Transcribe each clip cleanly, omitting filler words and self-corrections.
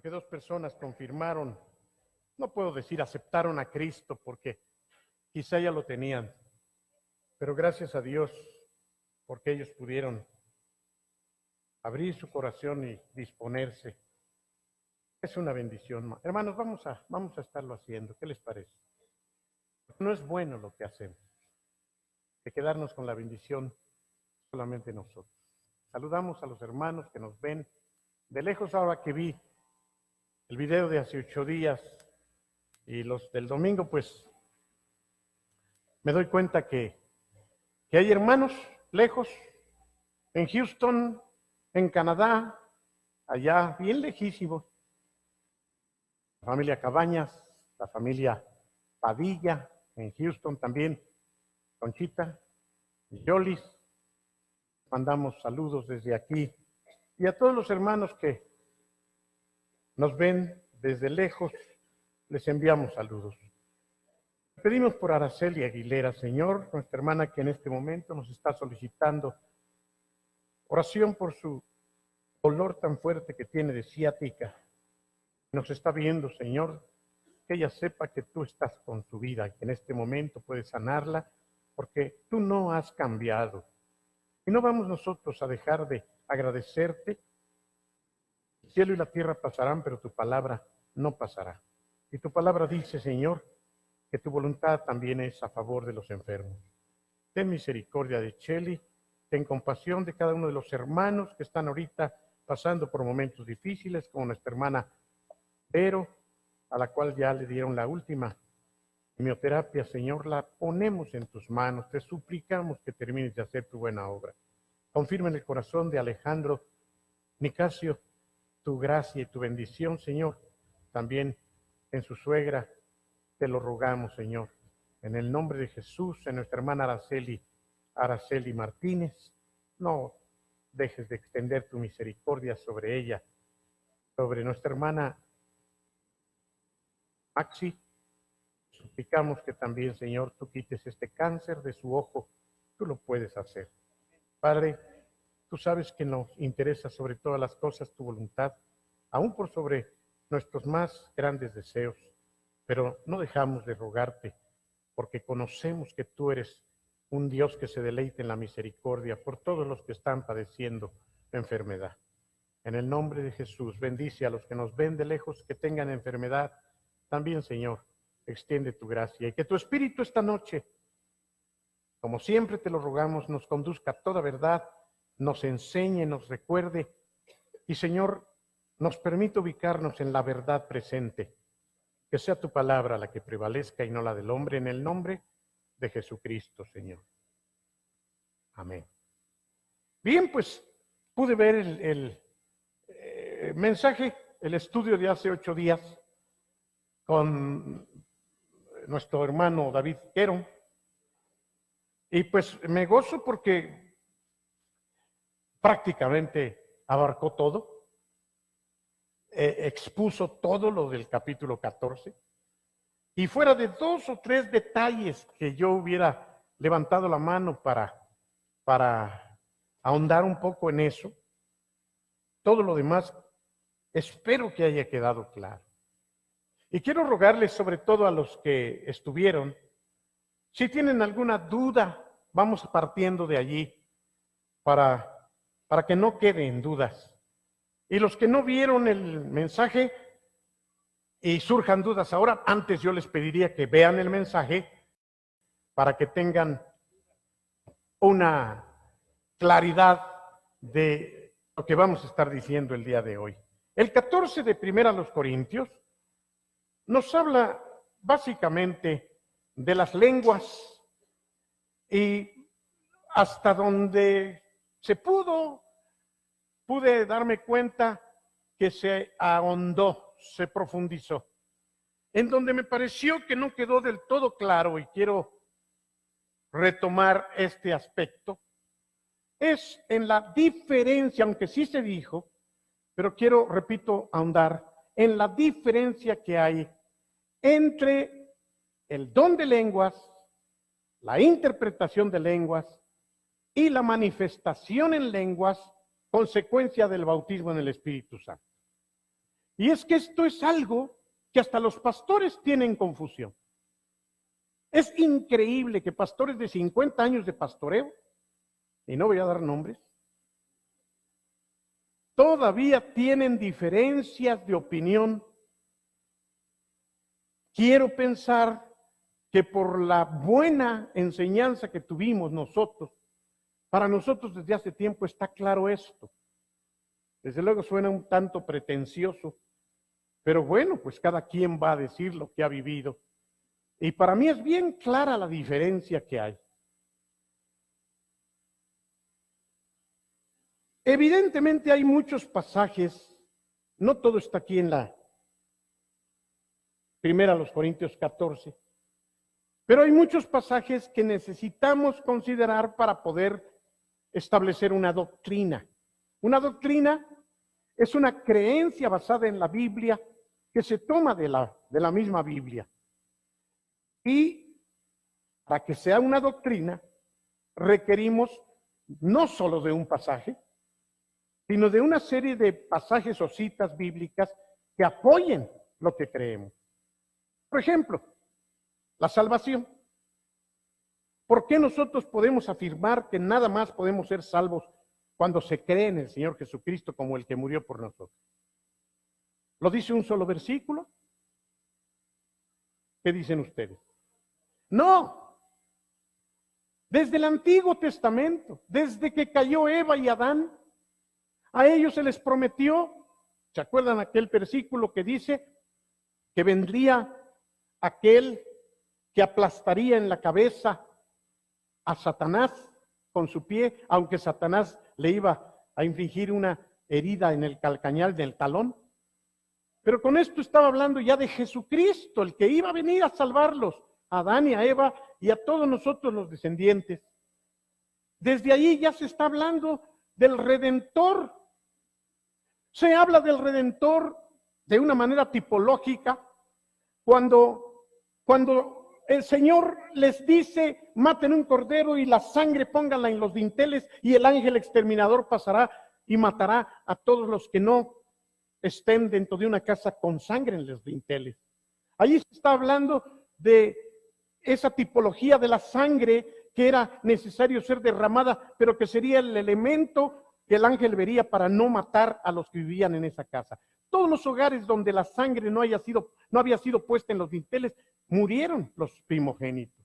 que 2 personas confirmaron, no puedo decir aceptaron a Cristo porque quizá ya lo tenían, pero gracias a Dios porque ellos pudieron abrir su corazón y disponerse. Es una bendición. Hermanos, vamos a estarlo haciendo. ¿Qué les parece? No es bueno lo que hacemos, de quedarnos con la bendición solamente nosotros. Saludamos a los hermanos que nos ven de lejos ahora que vi el video de hace 8 días y los del domingo, pues me doy cuenta que hay hermanos lejos, en Houston, en Canadá, allá bien lejísimos. La familia Cabañas, la familia Padilla, en Houston también, Conchita y Yolis. Mandamos saludos desde aquí. Y a todos los hermanos que nos ven desde lejos, les enviamos saludos. Pedimos por Araceli Aguilera, Señor, nuestra hermana que en este momento nos está solicitando oración por su dolor tan fuerte que tiene de ciática. Nos está viendo, Señor, que ella sepa que tú estás con su vida y que en este momento puedes sanarla porque tú no has cambiado. Y no vamos nosotros a dejar de agradecerte. El cielo y la tierra pasarán, pero tu palabra no pasará. Y tu palabra dice, Señor, que tu voluntad también es a favor de los enfermos. Ten misericordia de Cheli, ten compasión de cada uno de los hermanos que están ahorita pasando por momentos difíciles, como nuestra hermana Vero, a la cual ya le dieron la última quimioterapia. Señor, la ponemos en tus manos, te suplicamos que termines de hacer tu buena obra. Confirma en el corazón de Alejandro Nicasio tu gracia y tu bendición, Señor. También en su suegra, te lo rogamos, Señor. En el nombre de Jesús, en nuestra hermana Araceli Martínez, no dejes de extender tu misericordia sobre ella, sobre nuestra hermana Maxi. Suplicamos que también, Señor, tú quites este cáncer de su ojo. Tú lo puedes hacer. Padre, tú sabes que nos interesa sobre todas las cosas tu voluntad, aún por sobre nuestros más grandes deseos, pero no dejamos de rogarte, porque conocemos que tú eres un Dios que se deleita en la misericordia por todos los que están padeciendo enfermedad. En el nombre de Jesús, bendice a los que nos ven de lejos, que tengan enfermedad. También, Señor, extiende tu gracia y que tu Espíritu esta noche, como siempre te lo rogamos, nos conduzca a toda verdad, nos enseñe, nos recuerde y, Señor, nos permite ubicarnos en la verdad presente. Que sea tu palabra la que prevalezca y no la del hombre, en el nombre de Jesucristo, Señor. Amén. Bien, pues pude ver el mensaje, el estudio de hace 8 días con nuestro hermano David Quero. Y pues me gozo porque prácticamente abarcó todo. Expuso todo lo del capítulo 14, y fuera de 2 o 3 detalles que yo hubiera levantado la mano para ahondar un poco en eso, todo lo demás espero que haya quedado claro. Y quiero rogarles sobre todo a los que estuvieron, si tienen alguna duda, vamos partiendo de allí para que no queden dudas. Y los que no vieron el mensaje y surjan dudas ahora, antes yo les pediría que vean el mensaje para que tengan una claridad de lo que vamos a estar diciendo el día de hoy. El 14 de 1 Corintios nos habla básicamente de las lenguas y hasta donde se pude darme cuenta que se ahondó, se profundizó. En donde me pareció que no quedó del todo claro, y quiero retomar este aspecto, es en la diferencia, aunque sí se dijo, pero quiero, repito, ahondar en la diferencia que hay entre el don de lenguas, la interpretación de lenguas y la manifestación en lenguas, consecuencia del bautismo en el Espíritu Santo. Y es que esto es algo que hasta los pastores tienen confusión. Es increíble que pastores de 50 años de pastoreo, y no voy a dar nombres, todavía tienen diferencias de opinión. Quiero pensar que por la buena enseñanza que tuvimos nosotros, para nosotros desde hace tiempo está claro esto. Desde luego suena un tanto pretencioso, pero bueno, pues cada quien va a decir lo que ha vivido. Y para mí es bien clara la diferencia que hay. Evidentemente hay muchos pasajes, no todo está aquí en la primera a los Corintios 14, pero hay muchos pasajes que necesitamos considerar para poder establecer una doctrina. Una doctrina es una creencia basada en la Biblia que se toma de la misma Biblia. Y para que sea una doctrina, requerimos no solo de un pasaje, sino de una serie de pasajes o citas bíblicas que apoyen lo que creemos. Por ejemplo, la salvación. ¿Por qué nosotros podemos afirmar que nada más podemos ser salvos cuando se cree en el Señor Jesucristo como el que murió por nosotros? ¿Lo dice un solo versículo? ¿Qué dicen ustedes? No. Desde el Antiguo Testamento, desde que cayó Eva y Adán, a ellos se les prometió, ¿se acuerdan aquel versículo que dice que vendría aquel que aplastaría en la cabeza a Satanás con su pie, aunque Satanás le iba a infligir una herida en el calcañar del talón? Pero con esto estaba hablando ya de Jesucristo, el que iba a venir a salvarlos, a Adán y a Eva y a todos nosotros los descendientes. Desde ahí ya se está hablando del Redentor. Se habla del Redentor de una manera tipológica cuando el Señor les dice, maten un cordero y la sangre pónganla en los dinteles y el ángel exterminador pasará y matará a todos los que no estén dentro de una casa con sangre en los dinteles. Ahí se está hablando de esa tipología de la sangre que era necesario ser derramada, pero que sería el elemento que el ángel vería para no matar a los que vivían en esa casa. Todos los hogares donde la sangre no había sido puesta en los dinteles, murieron los primogénitos.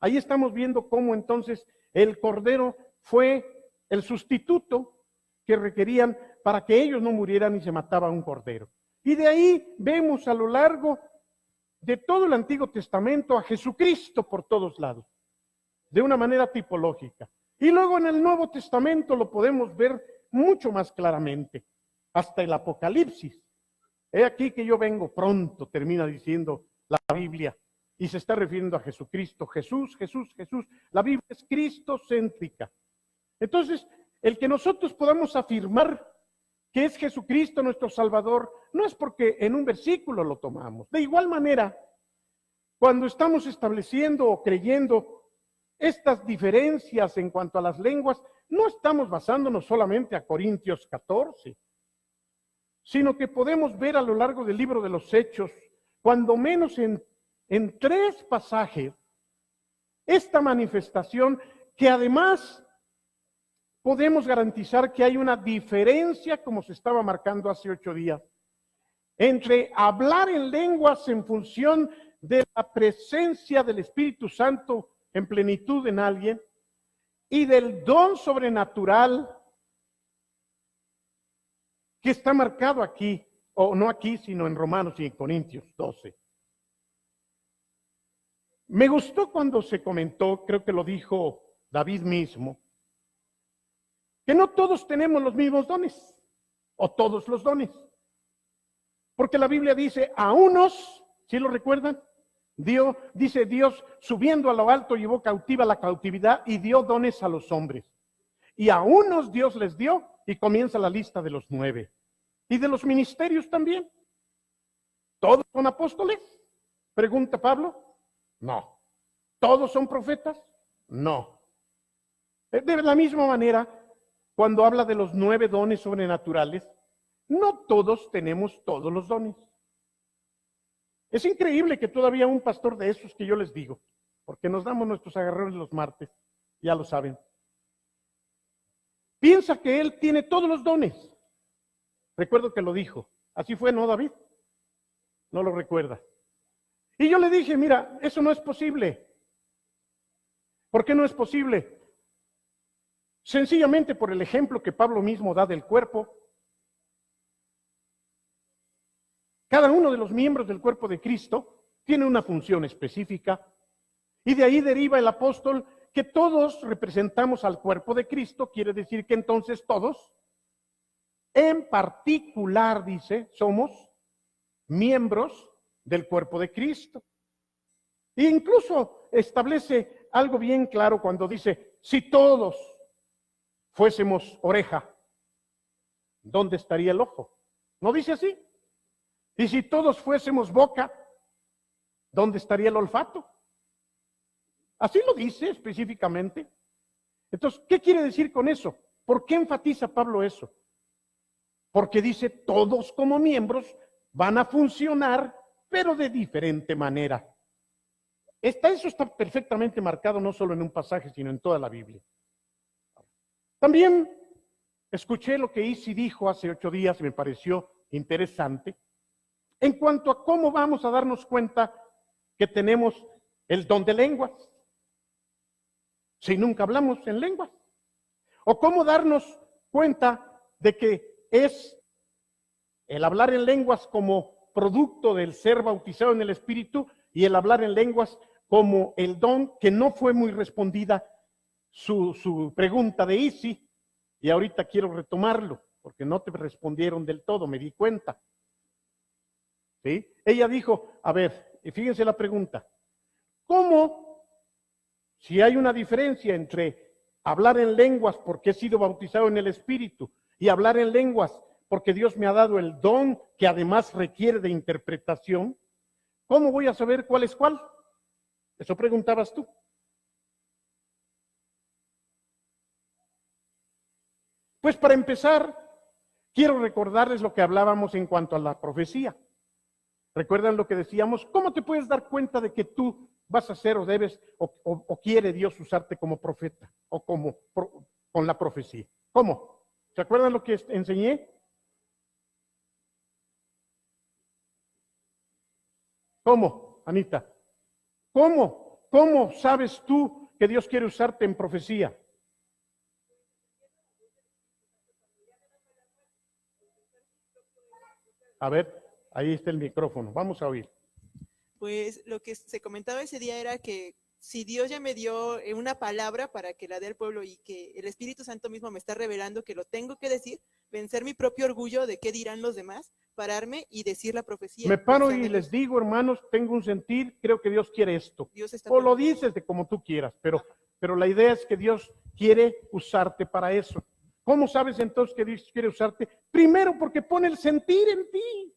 Ahí estamos viendo cómo entonces el cordero fue el sustituto que requerían para que ellos no murieran y se mataba un cordero. Y de ahí vemos a lo largo de todo el Antiguo Testamento a Jesucristo por todos lados, de una manera tipológica. Y luego en el Nuevo Testamento lo podemos ver mucho más claramente, hasta el Apocalipsis. He aquí que yo vengo pronto, termina diciendo la Biblia, y se está refiriendo a Jesucristo. Jesús, Jesús, Jesús. La Biblia es cristocéntrica. Entonces, el que nosotros podamos afirmar que es Jesucristo nuestro Salvador, no es porque en un versículo lo tomamos. De igual manera, cuando estamos estableciendo o creyendo estas diferencias en cuanto a las lenguas, no estamos basándonos solamente a Corintios 14, sino que podemos ver a lo largo del libro de los Hechos, cuando menos en 3 pasajes, esta manifestación que además podemos garantizar que hay una diferencia, como se estaba marcando hace 8 días, entre hablar en lenguas en función de la presencia del Espíritu Santo en plenitud en alguien y del don sobrenatural que está marcado aquí, o no aquí, sino en Romanos y en Corintios 12. Me gustó cuando se comentó, creo que lo dijo David mismo, que no todos tenemos los mismos dones, o todos los dones. Porque la Biblia dice, a unos, ¿sí lo recuerdan? Dice Dios, subiendo a lo alto llevó cautiva la cautividad y dio dones a los hombres. Y a unos Dios les dio, y comienza la lista de los 9. Y de los ministerios también. ¿Todos son apóstoles? Pregunta Pablo. No. ¿Todos son profetas? No. De la misma manera, cuando habla de los 9 dones sobrenaturales, No todos tenemos todos los dones. Es increíble que todavía un pastor de esos que yo les digo, porque nos damos nuestros agarrones los martes, ya lo saben, piensa que él tiene todos los dones. Recuerdo que lo dijo. Así fue, ¿no, David? No lo recuerda. Y yo le dije, mira, eso no es posible. ¿Por qué no es posible? Sencillamente por el ejemplo que Pablo mismo da del cuerpo. Cada uno de los miembros del cuerpo de Cristo tiene una función específica. Y de ahí deriva el apóstol que todos representamos al cuerpo de Cristo. Quiere decir que entonces todos, en particular, dice, somos miembros del cuerpo de Cristo. E incluso establece algo bien claro cuando dice, si todos fuésemos oreja, ¿dónde estaría el ojo? ¿No dice así? Y si todos fuésemos boca, ¿dónde estaría el olfato? Así lo dice específicamente. Entonces, ¿qué quiere decir con eso? ¿Por qué enfatiza Pablo eso? Porque dice, todos como miembros van a funcionar, pero de diferente manera. Eso está perfectamente marcado no solo en un pasaje, sino en toda la Biblia. También escuché lo que Isi dijo hace 8 días y me pareció interesante en cuanto a cómo vamos a darnos cuenta que tenemos el don de lenguas si nunca hablamos en lenguas. O cómo darnos cuenta de que es el hablar en lenguas como producto del ser bautizado en el Espíritu y el hablar en lenguas como el don, que no fue muy respondida su pregunta de Isi, y ahorita quiero retomarlo, porque no te respondieron del todo, me di cuenta. ¿Sí? Ella dijo, a ver, y fíjense la pregunta, ¿cómo, si hay una diferencia entre hablar en lenguas porque he sido bautizado en el Espíritu y hablar en lenguas porque Dios me ha dado el don que además requiere de interpretación, ¿cómo voy a saber cuál es cuál? Eso preguntabas tú. Pues para empezar, quiero recordarles lo que hablábamos en cuanto a la profecía. ¿Recuerdan lo que decíamos? ¿Cómo te puedes dar cuenta de que tú vas a ser o debes o quiere Dios usarte como profeta o con la profecía? ¿Cómo? ¿Se acuerdan lo que enseñé? ¿Cómo, Anita? ¿Cómo? ¿Cómo sabes tú que Dios quiere usarte en profecía? A ver, ahí está el micrófono, vamos a oír. Pues lo que se comentaba ese día era que si Dios ya me dio una palabra para que la dé al pueblo y que el Espíritu Santo mismo me está revelando que lo tengo que decir, vencer mi propio orgullo de qué dirán los demás, pararme y decir la profecía. Me paro y les digo, hermanos, tengo un sentir, creo que Dios quiere esto. O lo dices de como tú quieras, pero la idea es que Dios quiere usarte para eso. ¿Cómo sabes entonces que Dios quiere usarte? Primero porque pone el sentir en ti.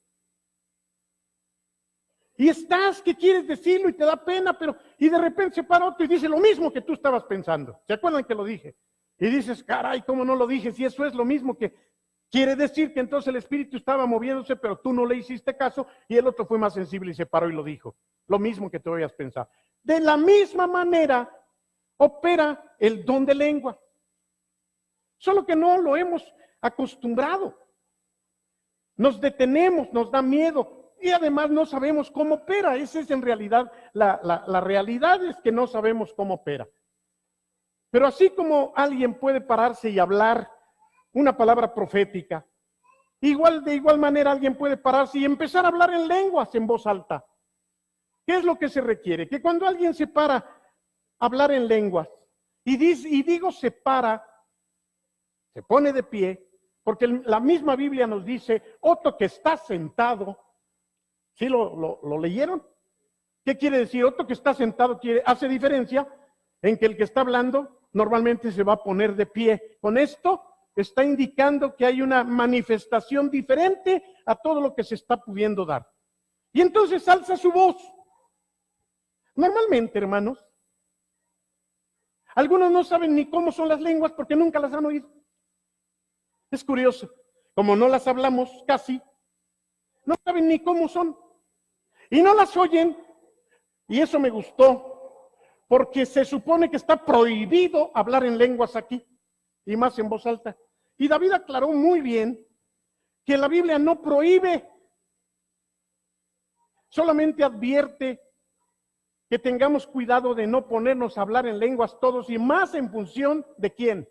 Y estás que quieres decirlo y te da pena, y de repente se para otro y dice lo mismo que tú estabas pensando. ¿Se acuerdan que lo dije? Y dices, caray, ¿cómo no lo dije? Si eso es lo mismo que quiere decir que entonces el Espíritu estaba moviéndose, pero tú no le hiciste caso y el otro fue más sensible y se paró y lo dijo. Lo mismo que tú habías pensado. De la misma manera opera el don de lengua. Solo que no lo hemos acostumbrado. Nos detenemos, nos da miedo y además no sabemos cómo opera. Esa es en realidad la realidad, es que no sabemos cómo opera. Pero así como alguien puede pararse y hablar una palabra profética, de igual manera alguien puede pararse y empezar a hablar en lenguas en voz alta. ¿Qué es lo que se requiere? Que cuando alguien se para a hablar en lenguas, y digo se para, se pone de pie, porque la misma Biblia nos dice, otro que está sentado, ¿sí lo leyeron? ¿Qué quiere decir? Otro que está sentado hace diferencia en que el que está hablando normalmente se va a poner de pie. Con esto está indicando que hay una manifestación diferente a todo lo que se está pudiendo dar. Y entonces alza su voz. Normalmente, hermanos, algunos no saben ni cómo son las lenguas porque nunca las han oído. Es curioso. como no las hablamos casi, no saben ni cómo son. Y no las oyen, y eso me gustó, porque se supone que está prohibido hablar en lenguas aquí, y más en voz alta. Y David aclaró muy bien que la Biblia no prohíbe, solamente advierte que tengamos cuidado de no ponernos a hablar en lenguas todos, y más en función de quién.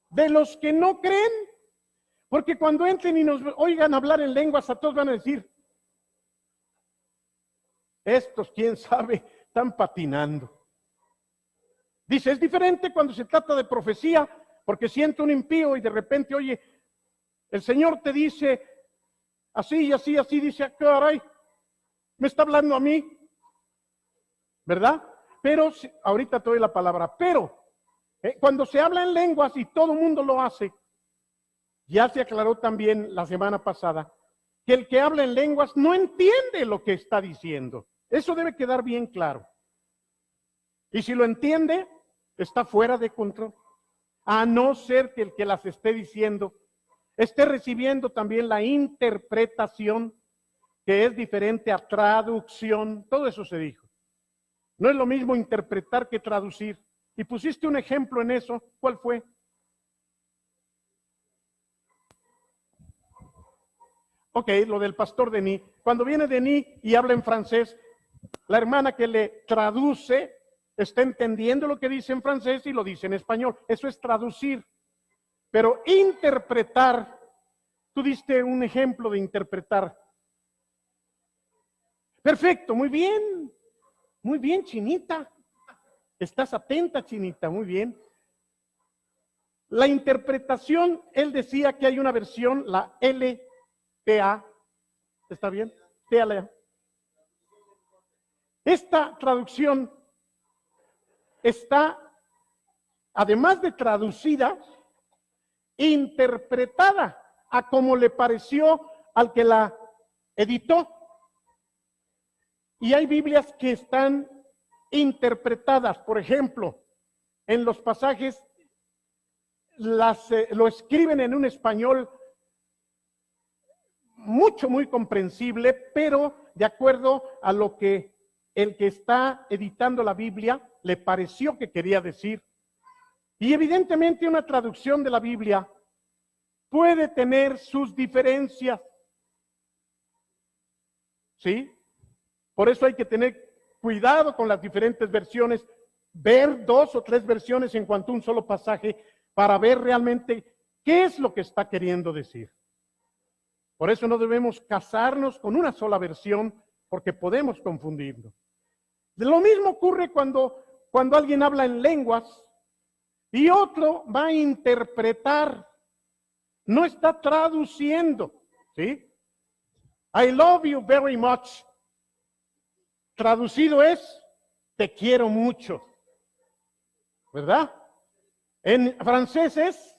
De los que no creen, porque cuando entren y nos oigan hablar en lenguas, a todos van a decir, estos, quién sabe, están patinando. Dice, es diferente cuando se trata de profecía, porque siente un impío y de repente, oye, el Señor te dice así y así, así, dice, caray, me está hablando a mí, ¿verdad? Pero, ahorita te doy la palabra, pero, cuando se habla en lenguas y todo el mundo lo hace, ya se aclaró también la semana pasada, que el que habla en lenguas no entiende lo que está diciendo. Eso debe quedar bien claro. Y si lo entiende, está fuera de control. A no ser que el que las esté diciendo esté recibiendo también la interpretación, que es diferente a traducción. Todo eso se dijo. No es lo mismo interpretar que traducir. Y pusiste un ejemplo en eso. ¿Cuál fue? Ok, lo del pastor Denis. Cuando viene Denis y habla en francés, la hermana que le traduce está entendiendo lo que dice en francés y lo dice en español. Eso es traducir. Pero interpretar, tú diste un ejemplo de interpretar. Perfecto, muy bien, Chinita. Estás atenta, Chinita, muy bien. La interpretación, él decía que hay una versión, la LTA, ¿está bien? TLA. Esta traducción está, además de traducida, interpretada a como le pareció al que la editó. Y hay Biblias que están interpretadas, por ejemplo, en los pasajes lo escriben en un español muy comprensible, pero de acuerdo a lo que el que está editando la Biblia le pareció que quería decir. Y evidentemente una traducción de la Biblia puede tener sus diferencias. ¿Sí? Por eso hay que tener cuidado con las diferentes versiones, ver 2 o 3 versiones en cuanto a un solo pasaje para ver realmente qué es lo que está queriendo decir. Por eso no debemos casarnos con una sola versión, porque podemos confundirnos. Lo mismo ocurre cuando alguien habla en lenguas y otro va a interpretar, no está traduciendo, ¿sí? I love you very much. Traducido es, te quiero mucho, ¿verdad? En francés es,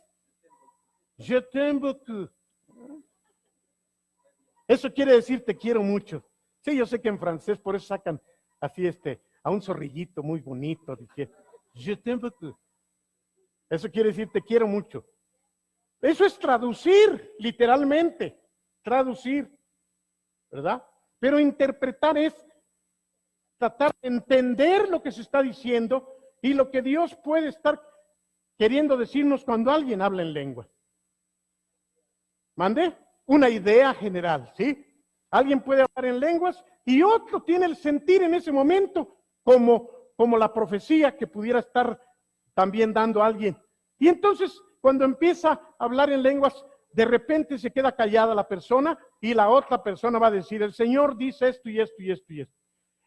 je t'aime beaucoup. Eso quiere decir, te quiero mucho. Sí, yo sé que en francés por eso sacan así a un zorrillito muy bonito, diciendo, je t'aime beaucoup. Eso quiere decir, te quiero mucho. Eso es traducir, literalmente, traducir, ¿verdad? Pero interpretar es tratar de entender lo que se está diciendo y lo que Dios puede estar queriendo decirnos cuando alguien habla en lengua. ¿Mande? Una idea general, ¿sí? Alguien puede hablar en lenguas y otro tiene el sentir en ese momento como la profecía que pudiera estar también dando a alguien. Y entonces, cuando empieza a hablar en lenguas, de repente se queda callada la persona y la otra persona va a decir, el Señor dice esto y esto y esto y esto.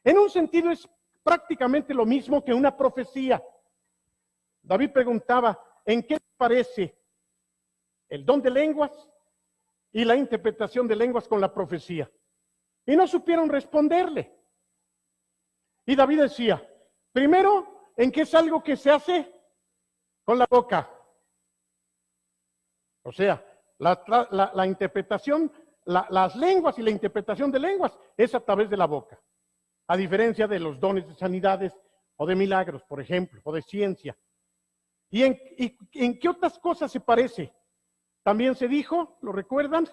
En un sentido es prácticamente lo mismo que una profecía. David preguntaba, ¿en qué parece el don de lenguas y la interpretación de lenguas con la profecía? Y no supieron responderle. Y David decía, primero, ¿en qué es algo que se hace con la boca? O sea, la interpretación, las lenguas y la interpretación de lenguas es a través de la boca. A diferencia de los dones de sanidades o de milagros, por ejemplo, o de ciencia. ¿Y en qué otras cosas se parece? también se dijo, ¿lo recuerdan?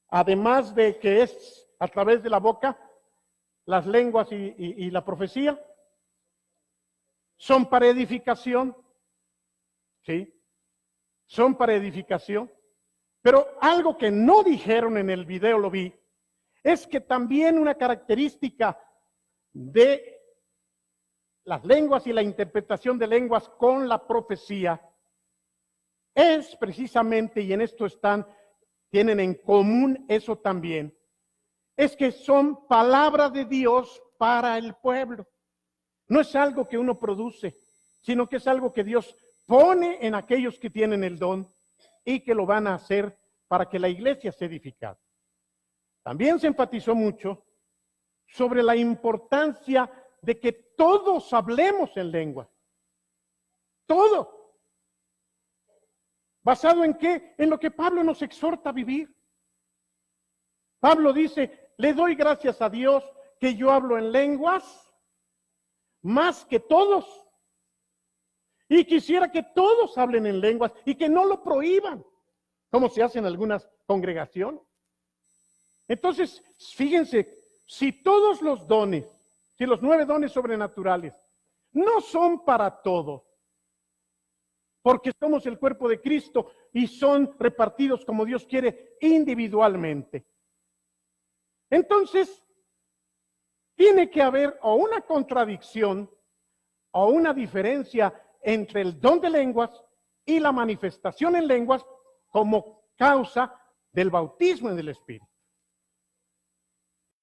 Además de que es a través de la boca, las lenguas y la profecía, son para edificación, ¿sí? Son para edificación. Pero algo que no dijeron en el video, lo vi, es que también una característica de las lenguas y la interpretación de lenguas con la profecía es precisamente, y en esto tienen en común eso también, es que son palabra de Dios para el pueblo. No es algo que uno produce, sino que es algo que Dios pone en aquellos que tienen el don y que lo van a hacer para que la iglesia sea edificada. También se enfatizó mucho sobre la importancia de que todos hablemos en lengua. Todo. ¿Basado en qué? En lo que Pablo nos exhorta a vivir. Pablo dice, le doy gracias a Dios que yo hablo en lenguas más que todos. Y quisiera que todos hablen en lenguas y que no lo prohíban, como se hace en algunas congregaciones. Entonces, fíjense, si todos los dones, si los 9 dones sobrenaturales no son para todos, porque somos el cuerpo de Cristo y son repartidos como Dios quiere individualmente, entonces tiene que haber o una contradicción o una diferencia entre el don de lenguas y la manifestación en lenguas como causa del bautismo en el Espíritu.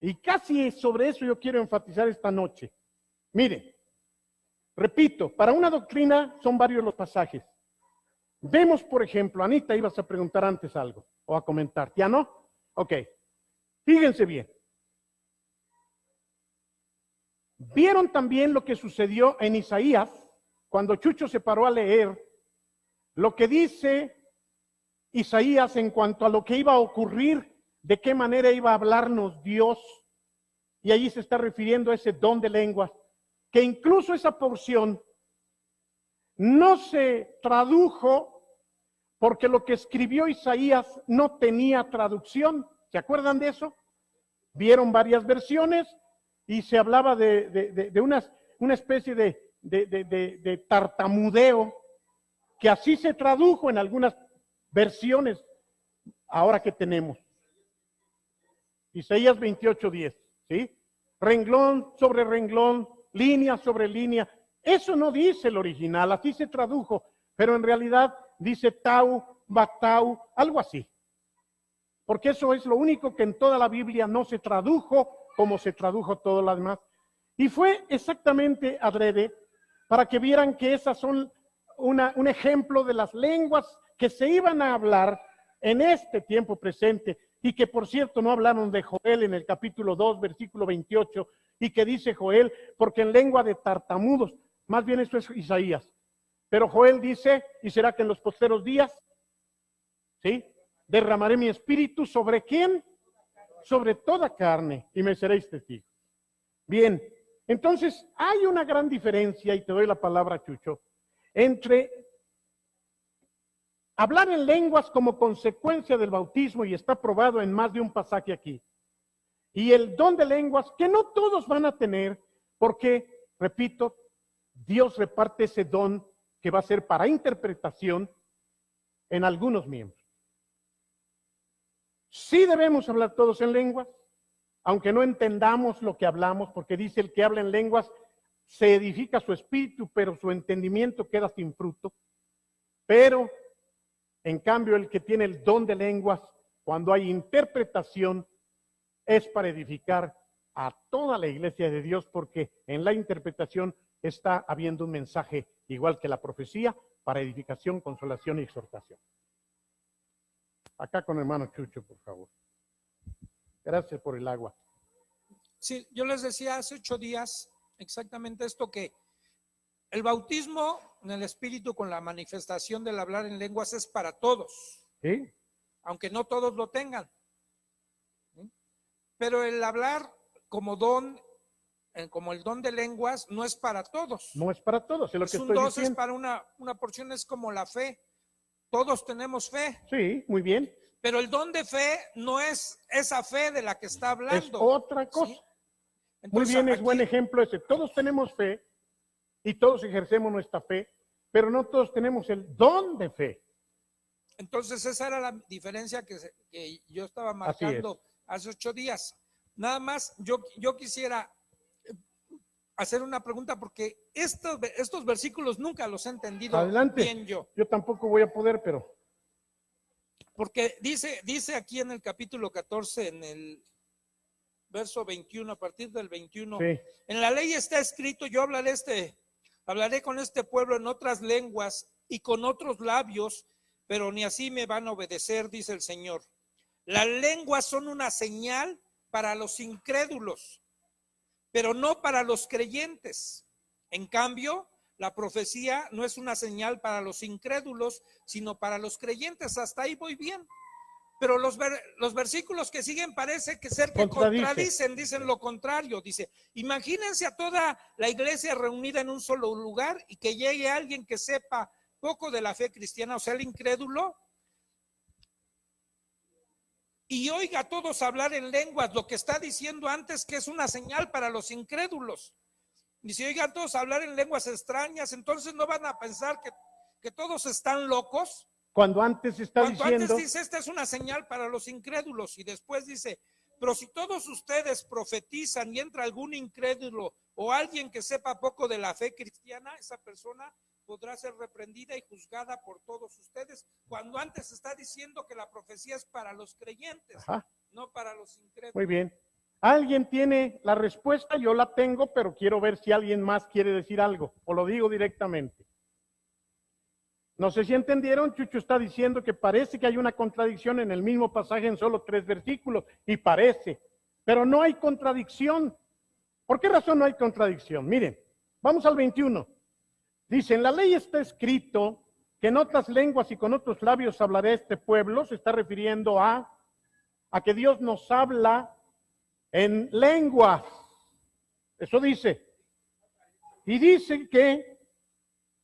Y casi sobre eso yo quiero enfatizar esta noche. Miren, repito, para una doctrina son varios los pasajes. Vemos, por ejemplo, Anita, ibas a preguntar antes algo o a comentar, ¿ya no? Ok, fíjense bien. ¿Vieron también lo que sucedió en Isaías cuando Chucho se paró a leer lo que dice Isaías en cuanto a lo que iba a ocurrir, de qué manera iba a hablarnos Dios? Y allí se está refiriendo a ese don de lenguas, que incluso esa porción no se tradujo porque lo que escribió Isaías no tenía traducción. ¿Se acuerdan de eso? Vieron varias versiones y se hablaba de una especie de tartamudeo, que así se tradujo en algunas versiones ahora que tenemos. Isaías 28:10, ¿sí? Renglón sobre renglón, línea sobre línea. Eso no dice el original, así se tradujo, pero en realidad dice tau, batau, algo así. Porque eso es lo único que en toda la Biblia no se tradujo como se tradujo todo lo demás. Y fue exactamente adrede para que vieran que esas son un ejemplo de las lenguas que se iban a hablar en este tiempo presente, y que por cierto no hablaron de Joel en el capítulo 2, versículo 28, y que dice Joel, porque en lengua de tartamudos, más bien esto es Isaías, pero Joel dice, y será que en los posteros días, ¿sí? Derramaré mi espíritu sobre ¿quién? Sobre toda carne, y me seréis testigos. Bien, entonces hay una gran diferencia, y te doy la palabra, Chucho, entre hablar en lenguas como consecuencia del bautismo, y está probado en más de un pasaje aquí, y el don de lenguas, que no todos van a tener, porque, repito, Dios reparte ese don que va a ser para interpretación en algunos miembros. Sí debemos hablar todos en lenguas, aunque no entendamos lo que hablamos, porque dice el que habla en lenguas se edifica su espíritu, pero su entendimiento queda sin fruto. Pero, en cambio, el que tiene el don de lenguas, cuando hay interpretación, es para edificar a toda la iglesia de Dios, porque en la interpretación está habiendo un mensaje, igual que la profecía, para edificación, consolación y exhortación. Acá con el hermano Chucho, por favor. Gracias por el agua. Sí, yo les decía hace 8 días exactamente esto, que el bautismo en el Espíritu con la manifestación del hablar en lenguas es para todos, ¿Sí? aunque no todos lo tengan. Pero el hablar como don como el don de lenguas no es para todos. No es para todos, es lo Es que un estoy don, es diciendo. para una porción, es como la fe. Todos tenemos fe, Sí, muy bien. pero el don de fe no es esa fe de la que está Es hablando. otra cosa. ¿Sí? Muy Entonces, bien, es aquí- buen ejemplo ese. Todos tenemos fe y todos ejercemos nuestra fe, pero no todos tenemos el don de fe. Entonces esa era la diferencia que yo estaba Así marcando hace 8 días. Nada más, yo quisiera hacer una pregunta porque estos versículos nunca los he entendido Adelante. bien yo. Yo tampoco voy a poder, pero Porque dice aquí en el capítulo 14, en el verso 21, a partir del 21, sí. en la ley está escrito, yo hablaré con este pueblo en otras lenguas y con otros labios, pero ni así me van a obedecer, dice el Señor. Las lenguas son una señal para los incrédulos, pero no para los creyentes. En cambio, la profecía no es una señal para los incrédulos, sino para los creyentes. Hasta ahí voy bien. Pero los versículos que siguen parece que ser que contradicen, dicen lo contrario. Dice, imagínense a toda la iglesia reunida en un solo lugar y que llegue alguien que sepa poco de la fe cristiana, o sea, el incrédulo, y oiga a todos hablar en lenguas, lo que está diciendo antes que es una señal para los incrédulos. Y si oigan todos hablar en lenguas extrañas, entonces no van a pensar que todos están locos. Cuando antes está Cuando diciendo, antes dice, esta es una señal para los incrédulos, y después dice, pero si todos ustedes profetizan y entra algún incrédulo o alguien que sepa poco de la fe cristiana, esa persona podrá ser reprendida y juzgada por todos ustedes, cuando antes está diciendo que la profecía es para los creyentes, ajá, no para los incrédulos. muy bien. ¿Alguien tiene la respuesta? Yo la tengo, pero quiero ver si alguien más quiere decir algo, o lo digo directamente. No sé si entendieron, Chucho está diciendo que parece que hay una contradicción en el mismo pasaje en solo 3 versículos, y parece, pero no hay contradicción. ¿Por qué razón no hay contradicción? Miren, vamos al 21. Dice, en la ley está escrito que en otras lenguas y con otros labios hablaré a este pueblo. Se está refiriendo a que Dios nos habla en lenguas. Eso dice. Y dice que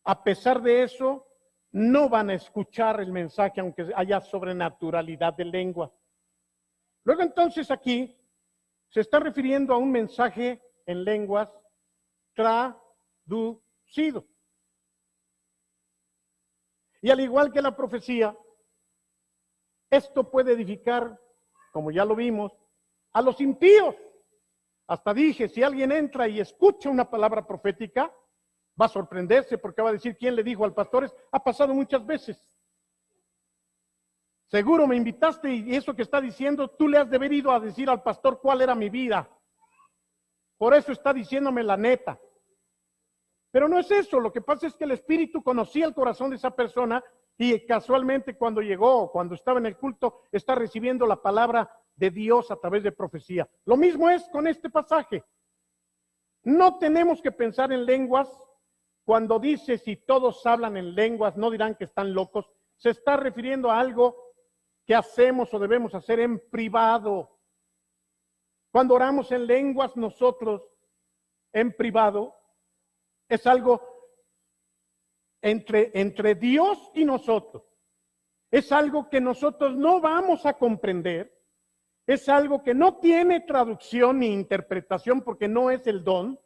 a pesar de eso, no van a escuchar el mensaje aunque haya sobrenaturalidad de lengua. Luego entonces aquí se está refiriendo a un mensaje en lenguas traducido. Y al igual que la profecía, esto puede edificar, como ya lo vimos, a los impíos. Hasta dije, si alguien entra y escucha una palabra profética, va a sorprenderse porque va a decir, ¿quién le dijo al pastor? Ha pasado muchas veces. Seguro me invitaste y eso que está diciendo, tú le has de haber ido a decir al pastor cuál era mi vida. Por eso está diciéndome la neta. Pero no es eso, lo que pasa es que el Espíritu conocía el corazón de esa persona y casualmente cuando llegó, cuando estaba en el culto, está recibiendo la palabra de Dios a través de profecía. Lo mismo es con este pasaje. No tenemos que pensar en lenguas. Cuando dice si todos hablan en lenguas, no dirán que están locos. Se está refiriendo a algo que hacemos o debemos hacer en privado. Cuando oramos en lenguas nosotros, en privado, es algo entre Dios y nosotros. Es algo que nosotros no vamos a comprender. Es algo que no tiene traducción ni interpretación porque no es el don.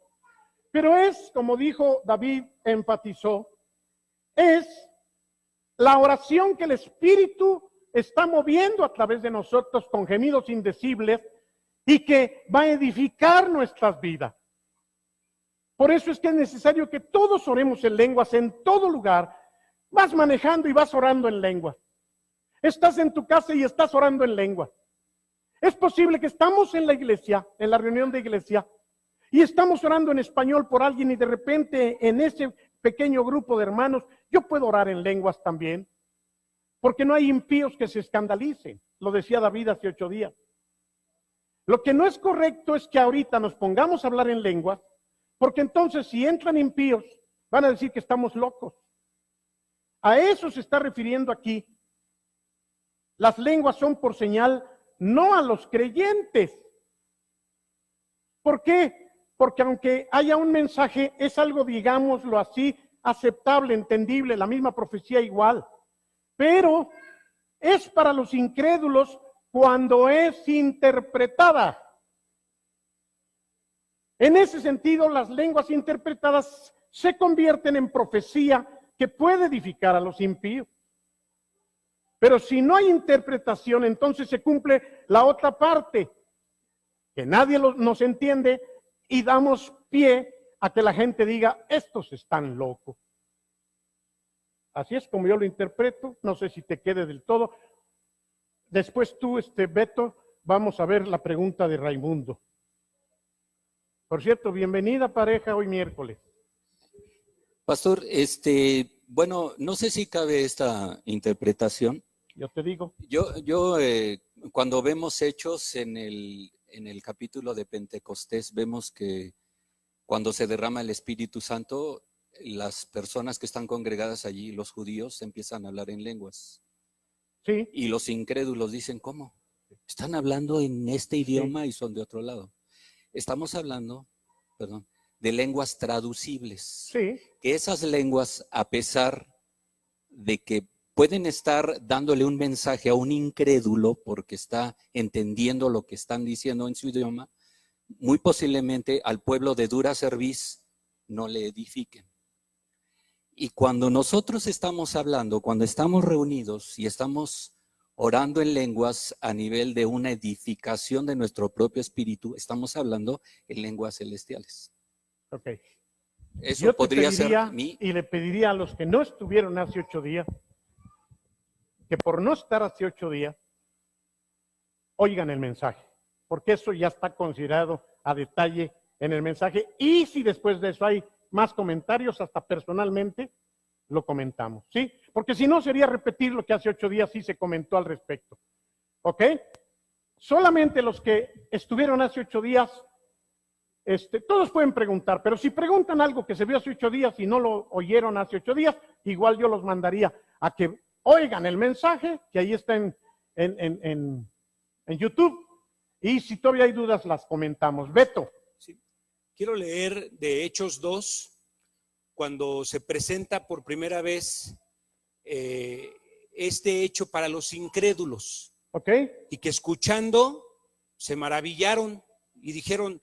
Pero es, como dijo David, enfatizó, es la oración que el Espíritu está moviendo a través de nosotros con gemidos indecibles y que va a edificar nuestras vidas. Por eso es que es necesario que todos oremos en lenguas en todo lugar. Vas manejando y vas orando en lengua. Estás en tu casa y estás orando en lengua. Es posible que estamos en la iglesia, en la reunión de iglesia, y estamos orando en español por alguien y de repente en ese pequeño grupo de hermanos yo puedo orar en lenguas también, porque no hay impíos que se escandalicen. Lo decía David hace 8 días. Lo que no es correcto es que ahorita nos pongamos a hablar en lenguas, porque entonces si entran impíos van a decir que estamos locos. A eso se está refiriendo aquí. Las lenguas son por señal no a los creyentes. ¿Por qué? porque aunque haya un mensaje, es algo, digámoslo así, aceptable, entendible, la misma profecía igual. Pero es para los incrédulos cuando es interpretada. En ese sentido, las lenguas interpretadas se convierten en profecía que puede edificar a los impíos. Pero si no hay interpretación, entonces se cumple la otra parte, que nadie nos entiende y damos pie a que la gente diga, estos están locos. Así es como yo lo interpreto, no sé si te quede del todo. Después tú, Beto, vamos a ver la pregunta de Raimundo. Por cierto, bienvenida pareja hoy miércoles. Pastor, bueno, no sé si cabe esta interpretación. Yo te digo. Yo cuando vemos Hechos en el capítulo de Pentecostés, vemos que cuando se derrama el Espíritu Santo, las personas que están congregadas allí, los judíos, empiezan a hablar en lenguas. Sí. Y los incrédulos dicen, ¿cómo? Están hablando en este idioma y son de otro lado. Estamos hablando, de lenguas traducibles. Sí. Que esas lenguas, a pesar de que pueden estar dándole un mensaje a un incrédulo porque está entendiendo lo que están diciendo en su idioma, muy posiblemente al pueblo de dura cerviz no le edifiquen. Y cuando nosotros estamos hablando, cuando estamos reunidos y estamos orando en lenguas a nivel de una edificación de nuestro propio espíritu, estamos hablando en lenguas celestiales. Ok. Eso Yo te podría pediría, ser mi... y le pediría a los que no estuvieron hace 8 días, que por no estar hace 8 días, oigan el mensaje, porque eso ya está considerado a detalle en el mensaje, y si después de eso hay más comentarios, hasta personalmente lo comentamos, ¿sí? Porque si no sería repetir lo que hace 8 días sí se comentó al respecto, ¿ok? Solamente los que estuvieron hace 8 días, todos pueden preguntar, pero si preguntan algo que se vio hace 8 días y no lo oyeron hace 8 días, igual yo los mandaría a que oigan el mensaje, que ahí está en YouTube, y si todavía hay dudas las comentamos. Beto. Sí. Quiero leer de Hechos 2, cuando se presenta por primera vez este hecho para los incrédulos. ¿Ok? Y que escuchando se maravillaron y dijeron,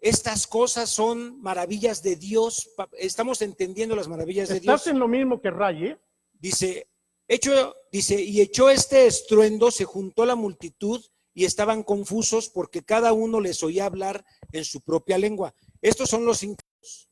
estas cosas son maravillas de Dios, estamos entendiendo las maravillas de Dios. Estás en lo mismo que Ray, ¿eh? Dice, y echó este estruendo, se juntó la multitud y estaban confusos porque cada uno les oía hablar en su propia lengua. Estos son los incrédulos.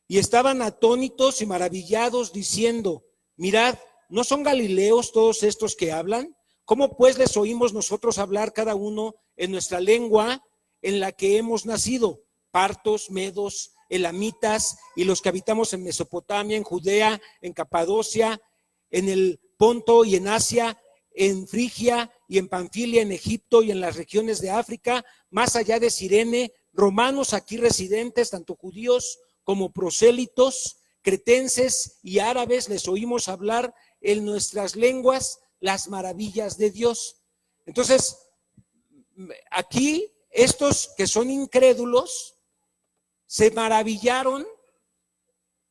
Y estaban atónitos y maravillados diciendo, mirad, ¿no son galileos todos estos que hablan? ¿Cómo pues les oímos nosotros hablar cada uno en nuestra lengua en la que hemos nacido? Partos, medos, elamitas y los que habitamos en Mesopotamia, en Judea, en Capadocia, en el Ponto y en Asia, en Frigia y en Panfilia, en Egipto y en las regiones de África, más allá de Cirene, romanos aquí residentes, tanto judíos como prosélitos, cretenses y árabes, les oímos hablar en nuestras lenguas las maravillas de Dios. Entonces, aquí estos que son incrédulos se maravillaron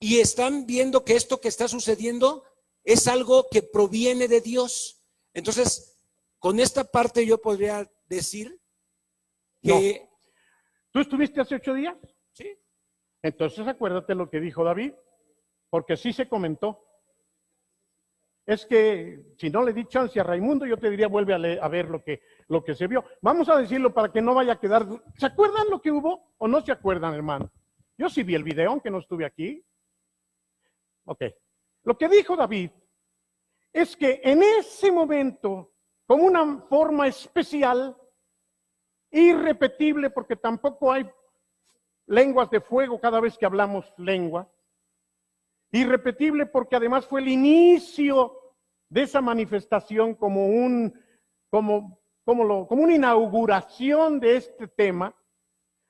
y están viendo que esto que está sucediendo es algo que proviene de Dios. Entonces, con esta parte yo podría decir que... No. ¿Tú estuviste hace 8 días? Sí. Entonces acuérdate lo que dijo David, porque sí se comentó. Es que si no le di chance a Raimundo, yo te diría vuelve a ver lo que se vio. Vamos a decirlo para que no vaya a quedar. ¿Se acuerdan lo que hubo o no se acuerdan, hermano? Yo sí vi el video, aunque no estuve aquí. Ok. Lo que dijo David es que en ese momento, como una forma especial, irrepetible, porque tampoco hay lenguas de fuego cada vez que hablamos lengua, irrepetible porque además fue el inicio de esa manifestación como una inauguración de este tema.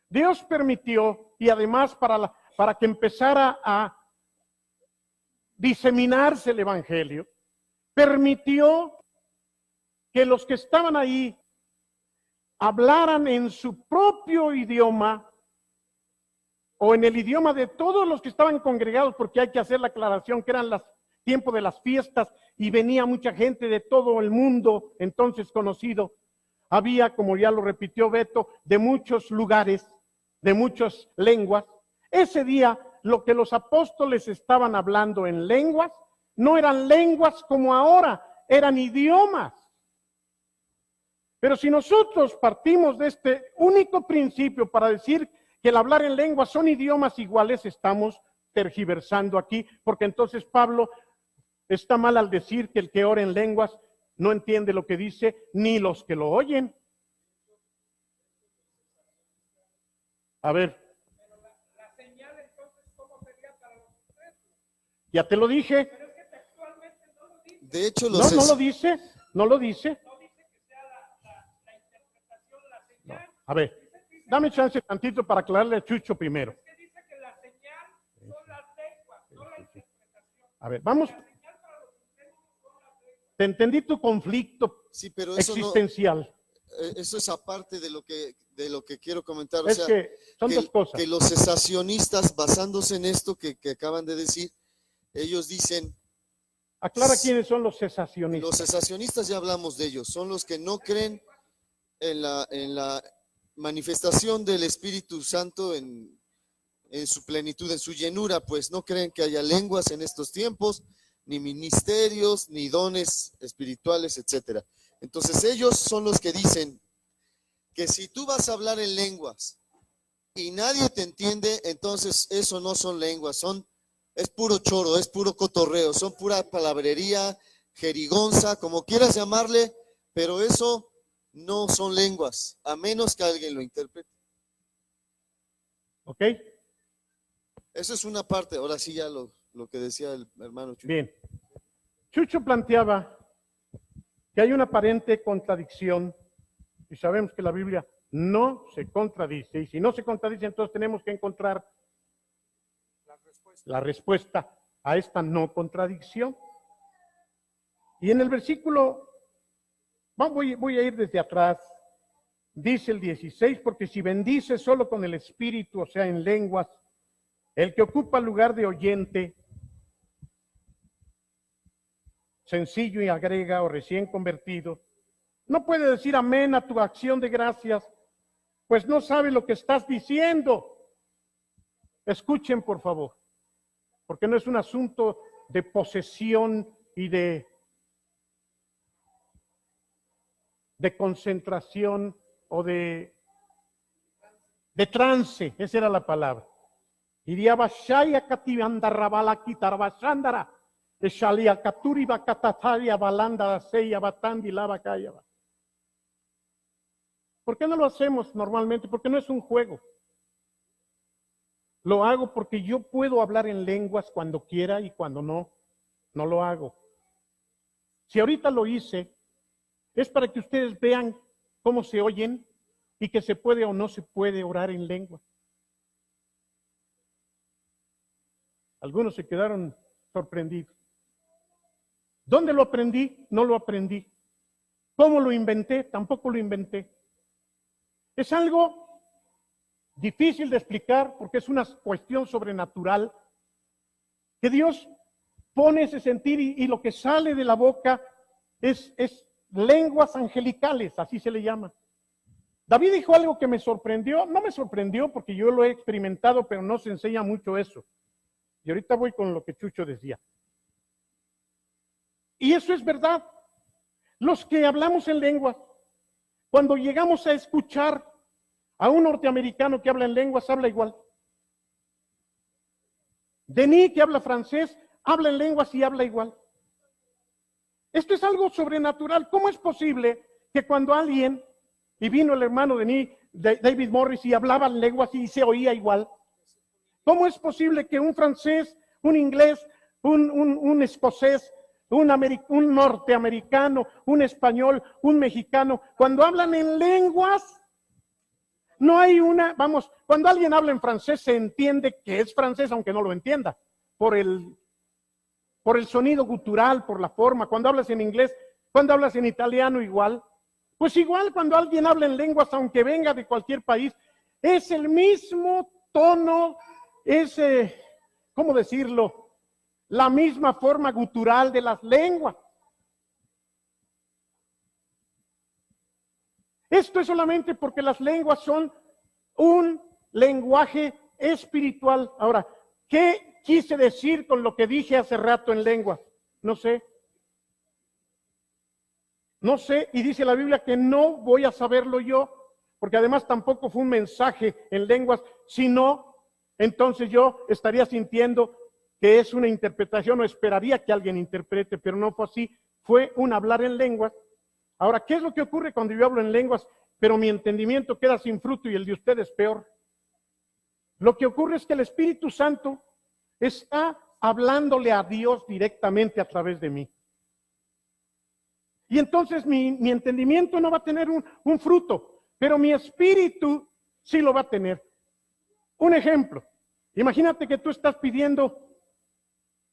Dios permitió, y además para que empezara a diseminarse el evangelio, permitió que los que estaban ahí hablaran en su propio idioma o en el idioma de todos los que estaban congregados, porque hay que hacer la aclaración que eran los tiempos de las fiestas y venía mucha gente de todo el mundo entonces conocido. Había, como ya lo repitió Beto, de muchos lugares, de muchas lenguas. Ese día lo que los apóstoles estaban hablando en lenguas no eran lenguas como ahora, eran idiomas. Pero si nosotros partimos de este único principio para decir que el hablar en lenguas son idiomas iguales, estamos tergiversando aquí, porque entonces Pablo está mal al decir que el que ora en lenguas no entiende lo que dice, ni los que lo oyen. A ver. La señal entonces, ¿cómo sería para los tres? Ya te lo dije. Pero es que textualmente no lo dice. De hecho, No, no lo dice, no lo dice. No dice que sea la interpretación, la señal. A ver, dame chance tantito para aclararle a Chucho primero. Es que dice que la señal son las lenguas, no la interpretación. A ver, vamos. La señal para los cristianos son las lenguas. Te entendí tu conflicto sí, pero eso no, existencial. eso es aparte de lo que quiero comentar. O Es sea, que son dos cosas. que los cesacionistas, basándose en esto que acaban de decir, ellos dicen, Aclara quiénes son los los cesacionistas. cesacionistas ya hablamos de ellos, son los que no creen en la manifestación del Espíritu Santo en su plenitud, en su llenura, pues no creen que haya lenguas en estos tiempos, ni ministerios, ni dones espirituales, etcétera. Entonces ellos son los que dicen que si tú vas a hablar en lenguas y nadie te entiende, entonces eso no son lenguas, es puro choro, es puro cotorreo, son pura palabrería, jerigonza, como quieras llamarle, pero eso no son lenguas, a menos que alguien lo interprete. ¿Ok? Eso es una parte, ahora sí ya lo que decía el hermano Chucho. Bien. Chucho planteaba que hay una aparente contradicción y sabemos que la Biblia no se contradice, y si no se contradice, entonces tenemos que encontrar la respuesta a esta no contradicción. Y en el versículo, voy a ir desde atrás, dice el 16, porque si bendice solo con el espíritu, o sea, en lenguas, el que ocupa el lugar de oyente, sencillo y agrega o recién convertido, no puede decir amén a tu acción de gracias, pues no sabe lo que estás diciendo. Escuchen, por favor, porque no es un asunto de posesión y de concentración o de trance, esa era la palabra. Iría bashaya kativanda rabala kitarbashandara, eshalia katuri bakatataria balanda seya batandi lava kayaba. ¿Por qué no lo hacemos normalmente? Porque no es un juego. Lo hago porque yo puedo hablar en lenguas cuando quiera y cuando no lo hago. Si ahorita lo hice, es para que ustedes vean cómo se oyen y que se puede o no se puede orar en lengua. Algunos se quedaron sorprendidos. ¿Dónde lo aprendí? No lo aprendí. ¿Cómo lo inventé? Tampoco lo inventé. Es algo difícil de explicar porque es una cuestión sobrenatural que Dios pone ese sentir y lo que sale de la boca es lenguas angelicales, así se le llama. David dijo algo que me sorprendió, no me sorprendió porque yo lo he experimentado, pero no se enseña mucho eso. Y ahorita voy con lo que Chucho decía. Y eso es verdad. Los que hablamos en lenguas, cuando llegamos a escuchar a un norteamericano que habla en lenguas, habla igual. Denis, que habla francés, habla en lenguas y habla igual. Esto es algo sobrenatural. ¿Cómo es posible que cuando alguien, y vino el hermano Denis, David Morris, y hablaba en lenguas y se oía igual? ¿Cómo es posible que un francés, un inglés, un escocés, un norteamericano, un español, un mexicano, cuando hablan en lenguas, no hay cuando alguien habla en francés se entiende que es francés, aunque no lo entienda, por el sonido gutural, por la forma. Cuando hablas en inglés, cuando hablas en italiano, igual. Pues igual cuando alguien habla en lenguas, aunque venga de cualquier país, es el mismo tono, es, ¿cómo decirlo? La misma forma gutural de las lenguas. Esto es solamente porque las lenguas son un lenguaje espiritual. Ahora, ¿qué quise decir con lo que dije hace rato en lenguas? No sé. No sé, y dice la Biblia que no voy a saberlo yo, porque además tampoco fue un mensaje en lenguas, sino entonces yo estaría sintiendo que es una interpretación o esperaría que alguien interprete, pero no fue así, fue un hablar en lenguas. Ahora, ¿qué es lo que ocurre cuando yo hablo en lenguas, pero mi entendimiento queda sin fruto y el de ustedes peor? Lo que ocurre es que el Espíritu Santo está hablándole a Dios directamente a través de mí. Y entonces mi entendimiento no va a tener un fruto, pero mi espíritu sí lo va a tener. Un ejemplo, imagínate que tú estás pidiendo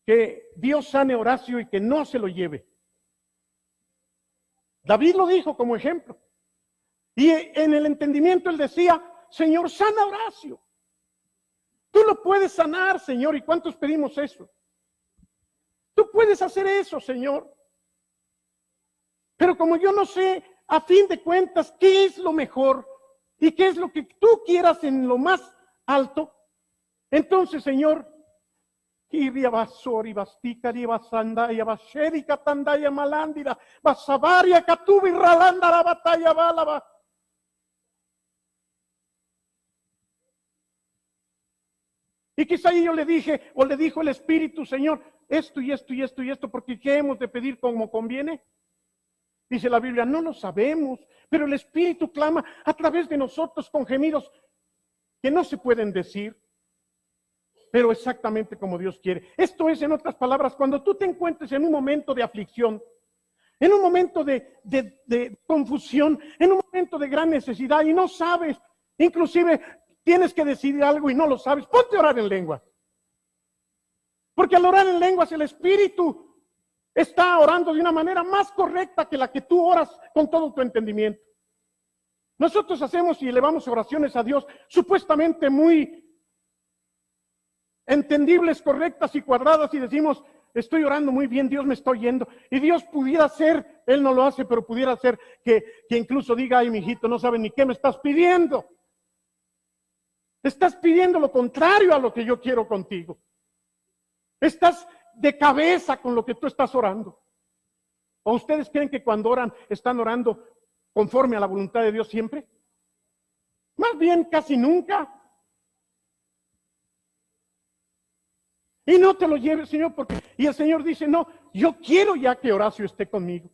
que Dios sane a Horacio y que no se lo lleve. David lo dijo como ejemplo. Y en el entendimiento él decía, Señor, sana a Horacio. Tú lo puedes sanar, Señor. ¿Y cuántos pedimos eso? Tú puedes hacer eso, Señor. Pero como yo no sé, a fin de cuentas, qué es lo mejor y qué es lo que tú quieras en lo más alto, entonces, Señor, Kiria basori bastikari basandaya basherika tandaya malandira basavaria katubi ralanda la batalla balaba. Y quizá yo le dije, o le dijo el Espíritu, Señor, esto y esto y esto y esto, porque ¿qué hemos de pedir como conviene? Dice la Biblia, no lo sabemos, pero el Espíritu clama a través de nosotros con gemidos que no se pueden decir, pero exactamente como Dios quiere. Esto es, en otras palabras, cuando tú te encuentres en un momento de aflicción, en un momento de confusión, en un momento de gran necesidad y no sabes, inclusive tienes que decidir algo y no lo sabes, ponte a orar en lenguas. Porque al orar en lenguas el Espíritu está orando de una manera más correcta que la que tú oras con todo tu entendimiento. Nosotros hacemos y elevamos oraciones a Dios supuestamente muy entendibles, correctas y cuadradas y decimos, estoy orando muy bien, Dios me está oyendo. Y Dios pudiera ser, Él no lo hace, pero pudiera ser que incluso diga, ay, mijito, no sabes ni qué me estás pidiendo. Estás pidiendo lo contrario a lo que yo quiero contigo. Estás de cabeza con lo que tú estás orando. ¿O ustedes creen que cuando oran, están orando conforme a la voluntad de Dios siempre? Más bien, casi nunca. Y no te lo lleves, Señor, porque... Y el Señor dice, no, yo quiero ya que Horacio esté conmigo.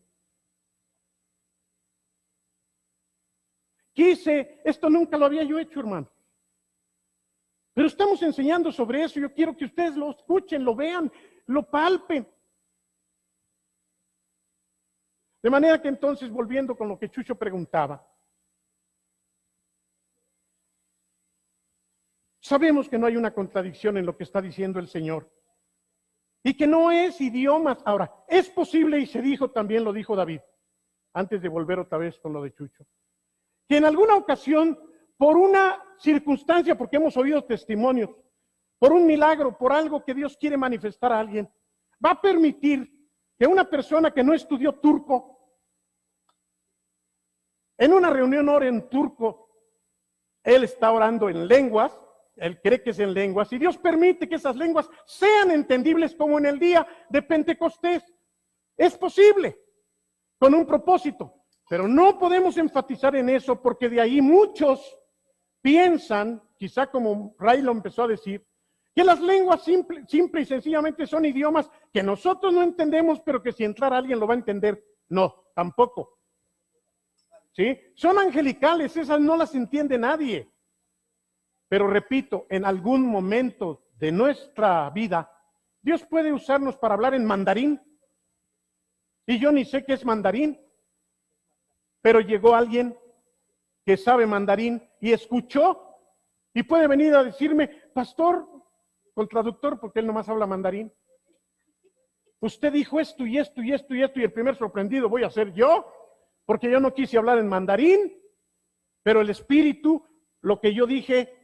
Quise, esto nunca lo había yo hecho, hermano. Pero estamos enseñando sobre eso. Yo quiero que ustedes lo escuchen, lo vean, lo palpen. De manera que entonces, volviendo con lo que Chucho preguntaba, sabemos que no hay una contradicción en lo que está diciendo el Señor y que no es idiomas. Ahora, es posible, y se dijo también, lo dijo David, antes de volver otra vez con lo de Chucho, que en alguna ocasión, por una circunstancia, porque hemos oído testimonios, por un milagro, por algo que Dios quiere manifestar a alguien, va a permitir que una persona que no estudió turco, en una reunión ore en turco, él está orando en lenguas, él cree que es en lenguas, y Dios permite que esas lenguas sean entendibles como en el día de Pentecostés. Es posible, con un propósito, pero no podemos enfatizar en eso porque de ahí muchos piensan, quizá como Ray lo empezó a decir, que las lenguas simple y sencillamente son idiomas que nosotros no entendemos, pero que si entrara alguien lo va a entender. No, tampoco. ¿Sí? Son angelicales, esas no las entiende nadie. Pero repito, en algún momento de nuestra vida, Dios puede usarnos para hablar en mandarín. Y yo ni sé qué es mandarín, pero llegó alguien que sabe mandarín y escuchó y puede venir a decirme, pastor, con traductor, porque él nomás habla mandarín, usted dijo esto y esto y esto y esto, y el primer sorprendido voy a ser yo, porque yo no quise hablar en mandarín, pero el Espíritu, lo que yo dije,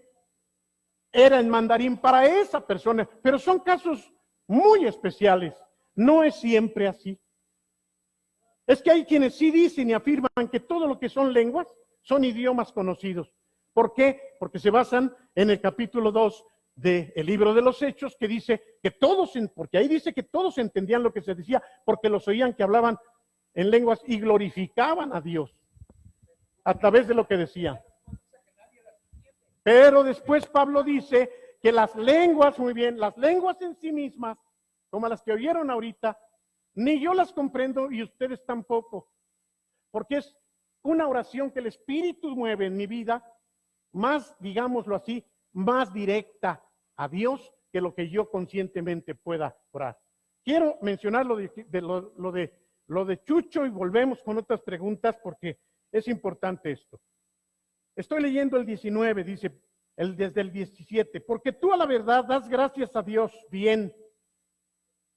era en mandarín para esa persona, pero son casos muy especiales. No es siempre así. Es que hay quienes sí dicen y afirman que todo lo que son lenguas son idiomas conocidos. ¿Por qué? Porque se basan en el capítulo 2 del libro de los Hechos, que dice que todos, porque ahí dice que todos entendían lo que se decía, porque los oían que hablaban en lenguas y glorificaban a Dios a través de lo que decían. Pero después Pablo dice que las lenguas, muy bien, las lenguas en sí mismas, como las que oyeron ahorita, ni yo las comprendo y ustedes tampoco, porque es una oración que el Espíritu mueve en mi vida, más, digámoslo así, más directa a Dios que lo que yo conscientemente pueda orar. Quiero mencionar lo de Chucho y volvemos con otras preguntas porque es importante esto. Estoy leyendo el 19, dice, desde el 17, porque tú a la verdad das gracias a Dios, bien,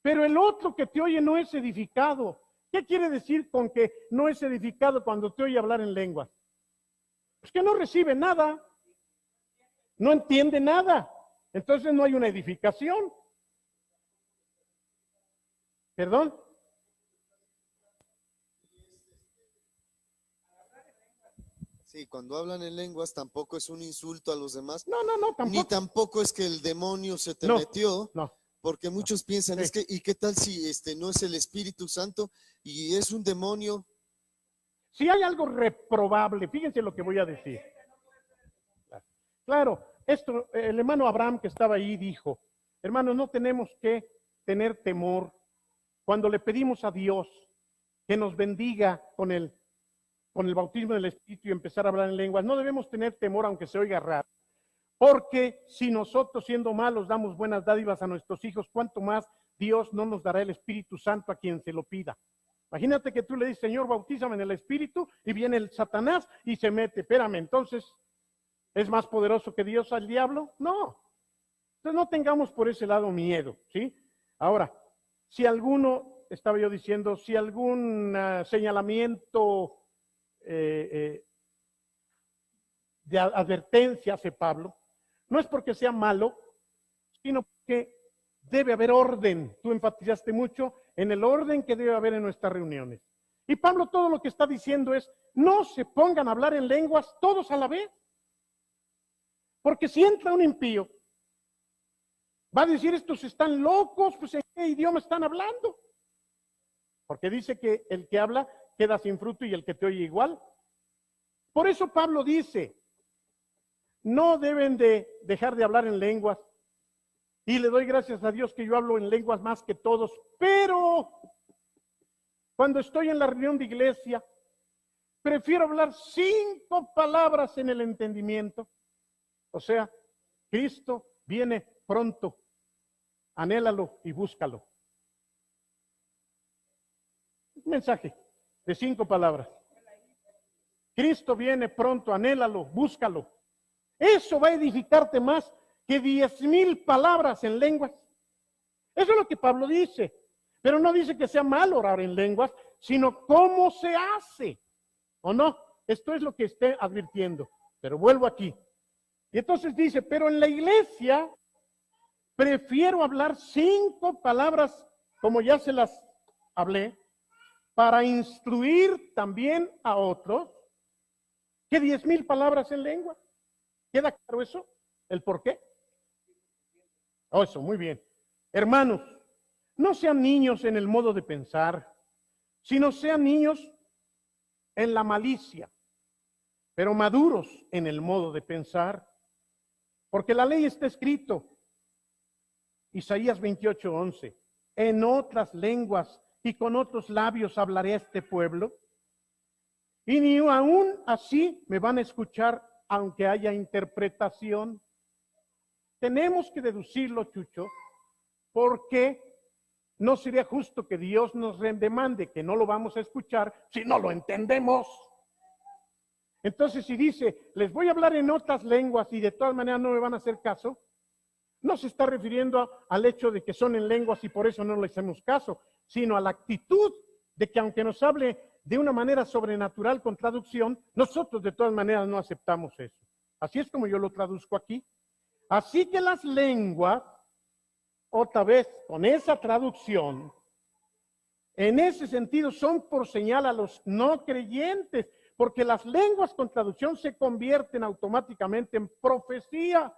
pero el otro que te oye no es edificado. ¿Qué quiere decir con que no es edificado cuando te oye hablar en lenguas? Pues que no recibe nada, no entiende nada, entonces no hay una edificación. ¿Perdón? Sí, cuando hablan en lenguas tampoco es un insulto a los demás, No, tampoco. ni tampoco es que el demonio se te No, metió, no. porque muchos piensan, Sí. es que, ¿y qué tal si no es el Espíritu Santo y es un demonio? Si hay algo reprobable, fíjense lo que voy a decir. Claro, esto, el hermano Abraham que estaba ahí dijo, hermanos, no tenemos que tener temor cuando le pedimos a Dios que nos bendiga con el bautismo del Espíritu y empezar a hablar en lenguas. No debemos tener temor aunque se oiga raro, porque si nosotros siendo malos damos buenas dádivas a nuestros hijos, ¿cuánto más Dios no nos dará el Espíritu Santo a quien se lo pida? Imagínate que tú le dices, Señor, bautízame en el Espíritu, y viene el Satanás y se mete. Espérame, entonces, ¿es más poderoso que Dios al diablo? No. Entonces no tengamos por ese lado miedo, ¿sí? Ahora, si alguno, estaba yo diciendo, si algún señalamiento de advertencia hace Pablo, no es porque sea malo, sino porque debe haber orden. Tú enfatizaste mucho en el orden que debe haber en nuestras reuniones. Y Pablo todo lo que está diciendo es, no se pongan a hablar en lenguas todos a la vez. Porque si entra un impío, va a decir, estos están locos, pues ¿en qué idioma están hablando? Porque dice que el que habla queda sin fruto y el que te oye igual. Por eso Pablo dice, no deben de dejar de hablar en lenguas. Y le doy gracias a Dios que yo hablo en lenguas más que todos. Pero cuando estoy en la reunión de iglesia, prefiero hablar 5 palabras en el entendimiento. O sea, Cristo viene pronto. Anhélalo y búscalo. Un mensaje de 5 palabras. Cristo viene pronto, anhélalo, búscalo. Eso va a edificarte más que 10,000 palabras en lenguas. Eso es lo que Pablo dice. Pero no dice que sea malo orar en lenguas, sino cómo se hace. ¿O no? Esto es lo que esté advirtiendo. Pero vuelvo aquí. Y entonces dice, pero en la iglesia prefiero hablar 5 palabras, como ya se las hablé, para instruir también a otros, que 10,000 palabras en lengua. ¿Queda claro eso? ¿El por qué? Oh, eso, muy bien. Hermanos, no sean niños en el modo de pensar, sino sean niños en la malicia, pero maduros en el modo de pensar. Porque la ley está escrito, Isaías 28:11, en otras lenguas y con otros labios hablaré a este pueblo, y ni aún así me van a escuchar aunque haya interpretación. Tenemos que deducirlo, Chucho, porque no sería justo que Dios nos demande que no lo vamos a escuchar si no lo entendemos. Entonces, si dice, les voy a hablar en otras lenguas y de todas maneras no me van a hacer caso, no se está refiriendo al hecho de que son en lenguas y por eso no les hacemos caso, sino a la actitud de que aunque nos hable de una manera sobrenatural con traducción, nosotros de todas maneras no aceptamos eso. Así es como yo lo traduzco aquí. Así que las lenguas, otra vez con esa traducción, en ese sentido son por señal a los no creyentes, porque las lenguas con traducción se convierten automáticamente en profecía.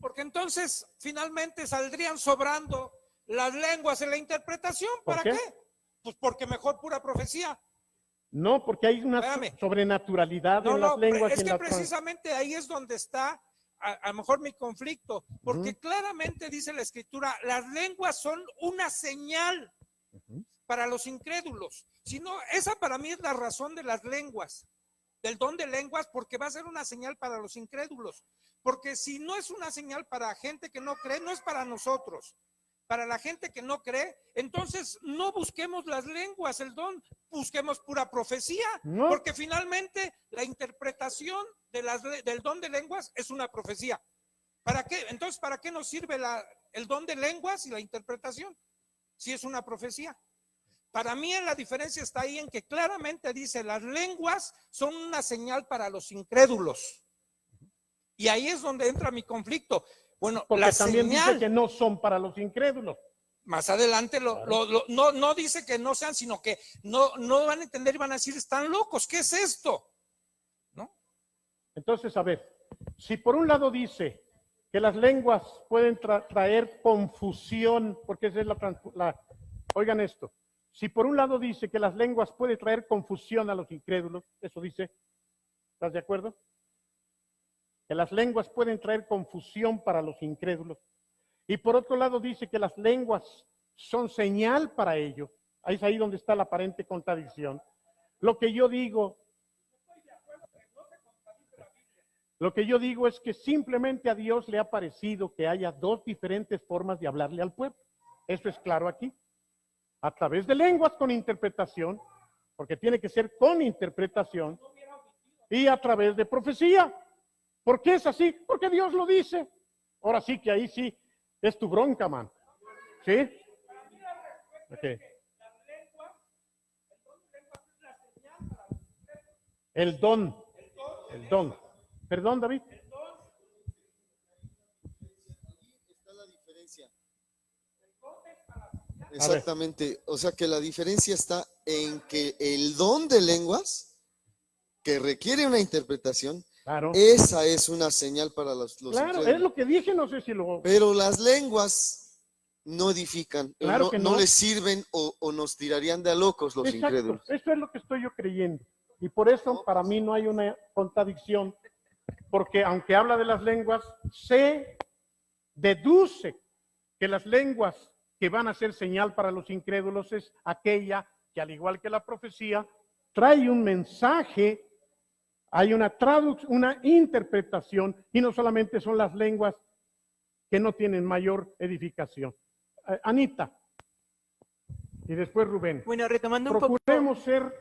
Porque entonces finalmente saldrían sobrando las lenguas en la interpretación. ¿Por ¿Para qué? qué? Pues porque mejor pura profecía. No, porque hay una Espérame. sobrenaturalidad No, en las no, lenguas. es y en que la precisamente ahí es donde está a lo mejor mi conflicto, porque claramente dice la escritura, las lenguas son una señal para los incrédulos. Si no, esa para mí es la razón de las lenguas, del don de lenguas, porque va a ser una señal para los incrédulos. Porque si no es una señal para gente que no cree, no es para nosotros. Para la gente que no cree, entonces no busquemos las lenguas, el don, busquemos pura profecía, No. porque finalmente la interpretación del don de lenguas es una profecía. ¿Para qué? Entonces, ¿para qué nos sirve el don de lenguas y la interpretación? Si es una profecía. Para mí la diferencia está ahí en que claramente dice, las lenguas son una señal para los incrédulos. Y ahí es donde entra mi conflicto. Bueno, Porque la también señal, dice que no son para los incrédulos. más adelante no dice que no sean, sino que no van a entender y van a decir, están locos, ¿qué es esto? ¿No? Entonces, a ver, si por un lado dice que las lenguas pueden traer confusión, porque esa es oigan esto, si por un lado dice que las lenguas pueden traer confusión a los incrédulos, eso dice, ¿estás de acuerdo? Que las lenguas pueden traer confusión para los incrédulos. Y por otro lado dice que las lenguas son señal para ellos. Ahí es ahí donde está la aparente contradicción. Lo que yo digo es que simplemente a Dios le ha parecido que haya dos diferentes formas de hablarle al pueblo. Eso es claro aquí. A través de lenguas con interpretación, porque tiene que ser con interpretación, y a través de profecía. ¿Por qué es así? Porque Dios lo dice. Ahora sí que ahí sí es tu bronca, man. ¿Sí? Ok. El don. Perdón, David. Está la diferencia. Exactamente. O sea que la diferencia está en que el don de lenguas, que requiere una interpretación, Claro. esa es una señal para los Claro, incrédulos. es lo que dije, no sé si lo... Pero las lenguas no edifican, Claro no, que no no. les sirven o nos tirarían de a locos los Exacto, incrédulos. eso es lo que estoy yo creyendo. Y por eso para mí no hay una contradicción, porque aunque habla de las lenguas, se deduce que las lenguas que van a ser señal para los incrédulos es aquella que, al igual que la profecía, trae un mensaje, hay una una interpretación, y no solamente son las lenguas que no tienen mayor edificación. Anita, y después Rubén. Bueno, retomando un poco, Procuremos ser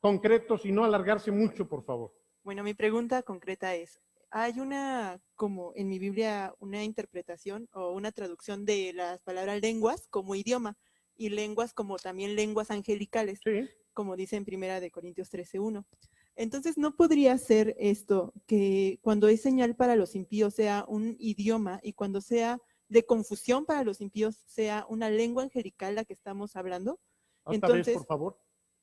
concretos y no alargarse mucho, por favor. bueno, mi pregunta concreta es, hay como en mi Biblia, una interpretación o una traducción de las palabras lenguas como idioma y lenguas como también lenguas angelicales, Sí, como dice en Primera de Corintios 13:1. Entonces, ¿no podría ser esto que cuando es señal para los impíos sea un idioma y cuando sea de confusión para los impíos sea una lengua angelical la que estamos hablando? otra vez, por favor.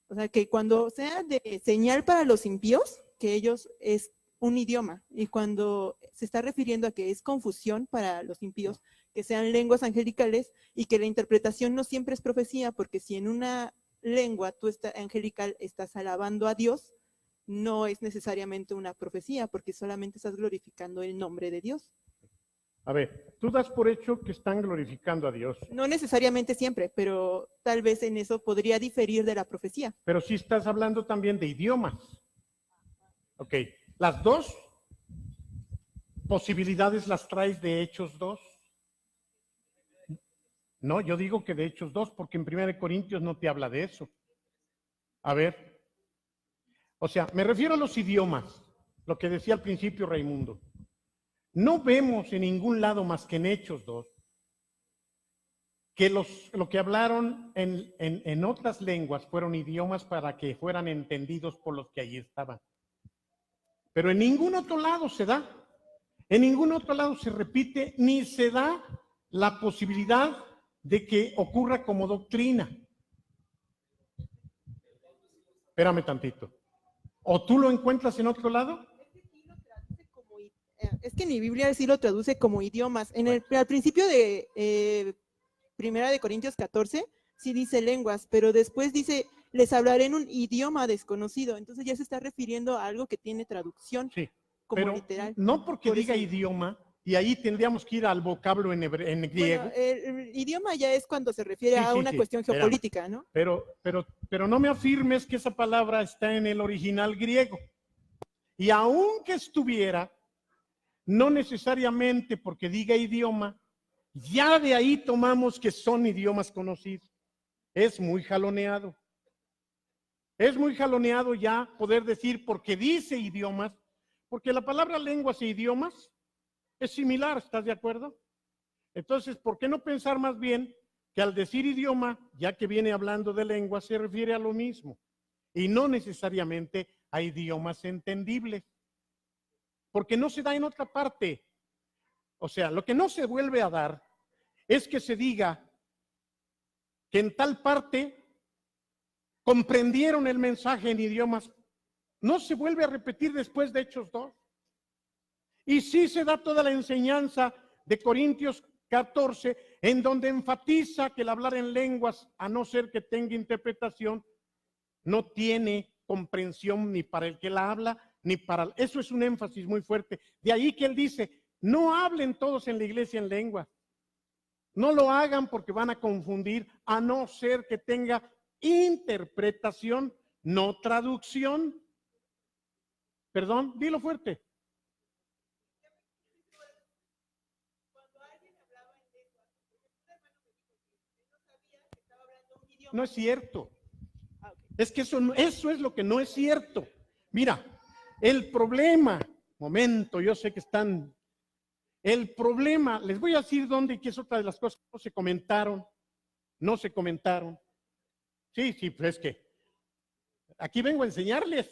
O sea, que cuando sea de señal para los impíos, que ellos es un idioma, y cuando se está refiriendo a que es confusión para los impíos, que sean lenguas angelicales y que la interpretación no siempre es profecía, porque si en una lengua tú angelical estás alabando a Dios, no es necesariamente una profecía, porque solamente estás glorificando el nombre de Dios. A ver, tú das por hecho que están glorificando a Dios, No necesariamente siempre, pero tal vez en eso podría diferir de la profecía. pero sí estás hablando también de idiomas. Ok, las dos posibilidades las traes de Hechos 2. No, yo digo que de Hechos 2, porque en 1 Corintios no te habla de eso. A ver, o sea, me refiero a los idiomas, lo que decía al principio Raimundo. No vemos en ningún lado más que en Hechos 2 que lo que hablaron en otras lenguas fueron idiomas para que fueran entendidos por los que allí estaban. Pero en ningún otro lado se da, en ningún otro lado se repite, ni se da la posibilidad de que ocurra como doctrina. Espérame tantito. ¿O tú lo encuentras en otro lado? Es que en mi Biblia sí lo traduce como idiomas. Al principio de Primera de Corintios 14 sí dice lenguas, pero después dice, les hablaré en un idioma desconocido. Entonces ya se está refiriendo a algo que tiene traducción Sí, como pero literal. no porque Por diga eso- idioma, y ahí tendríamos que ir al vocablo en griego. Bueno, el idioma ya es cuando se refiere Sí, a sí, una sí, cuestión espérame. geopolítica, ¿no? Pero no me afirmes que esa palabra está en el original griego. Y aunque estuviera, no necesariamente porque diga idioma, ya de ahí tomamos que son idiomas conocidos. Es muy jaloneado. Es muy jaloneado ya poder decir porque dice idiomas, porque la palabra lenguas e idiomas es similar, ¿estás de acuerdo? Entonces, ¿por qué no pensar más bien que al decir idioma, ya que viene hablando de lengua, se refiere a lo mismo y no necesariamente a idiomas entendibles? Porque no se da en otra parte. O sea, lo que no se vuelve a dar es que se diga que en tal parte comprendieron el mensaje en idiomas. No se vuelve a repetir después de Hechos 2. Y sí se da toda la enseñanza de Corintios 14, en donde enfatiza que el hablar en lenguas, a no ser que tenga interpretación, no tiene comprensión ni para el que la habla, ni para... Eso es un énfasis muy fuerte. De ahí que él dice, no hablen todos en la iglesia en lengua. No lo hagan porque van a confundir, a no ser que tenga interpretación, no traducción. Perdón, dilo fuerte. No es cierto. Es que eso es lo que no es cierto. Mira, el problema, momento, yo sé que están, el problema, les voy a decir dónde y que es otra de las cosas que no se comentaron. Sí, pues es que aquí vengo a enseñarles,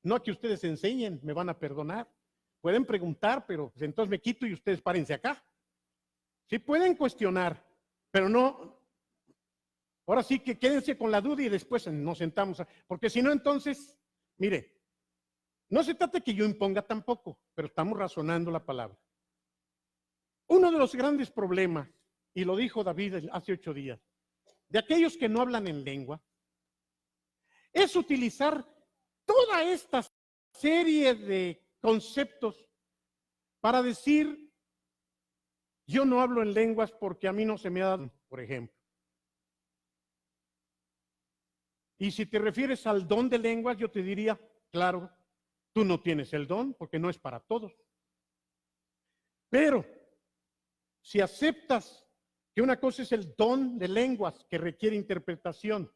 no a que ustedes enseñen, me van a perdonar. Pueden preguntar, pero pues entonces me quito y ustedes párense acá. Sí pueden cuestionar, pero no. Ahora sí que quédense con la duda y después nos sentamos, porque si no entonces, mire, no se trata que yo imponga tampoco, pero estamos razonando la palabra. Uno de los grandes problemas, y lo dijo David hace 8 días, de aquellos que no hablan en lengua, es utilizar toda esta serie de conceptos para decir, yo no hablo en lenguas porque a mí no se me ha dado, por ejemplo. Y si te refieres al don de lenguas, yo te diría, claro, tú no tienes el don porque no es para todos. Pero si aceptas que una cosa es el don de lenguas que requiere interpretación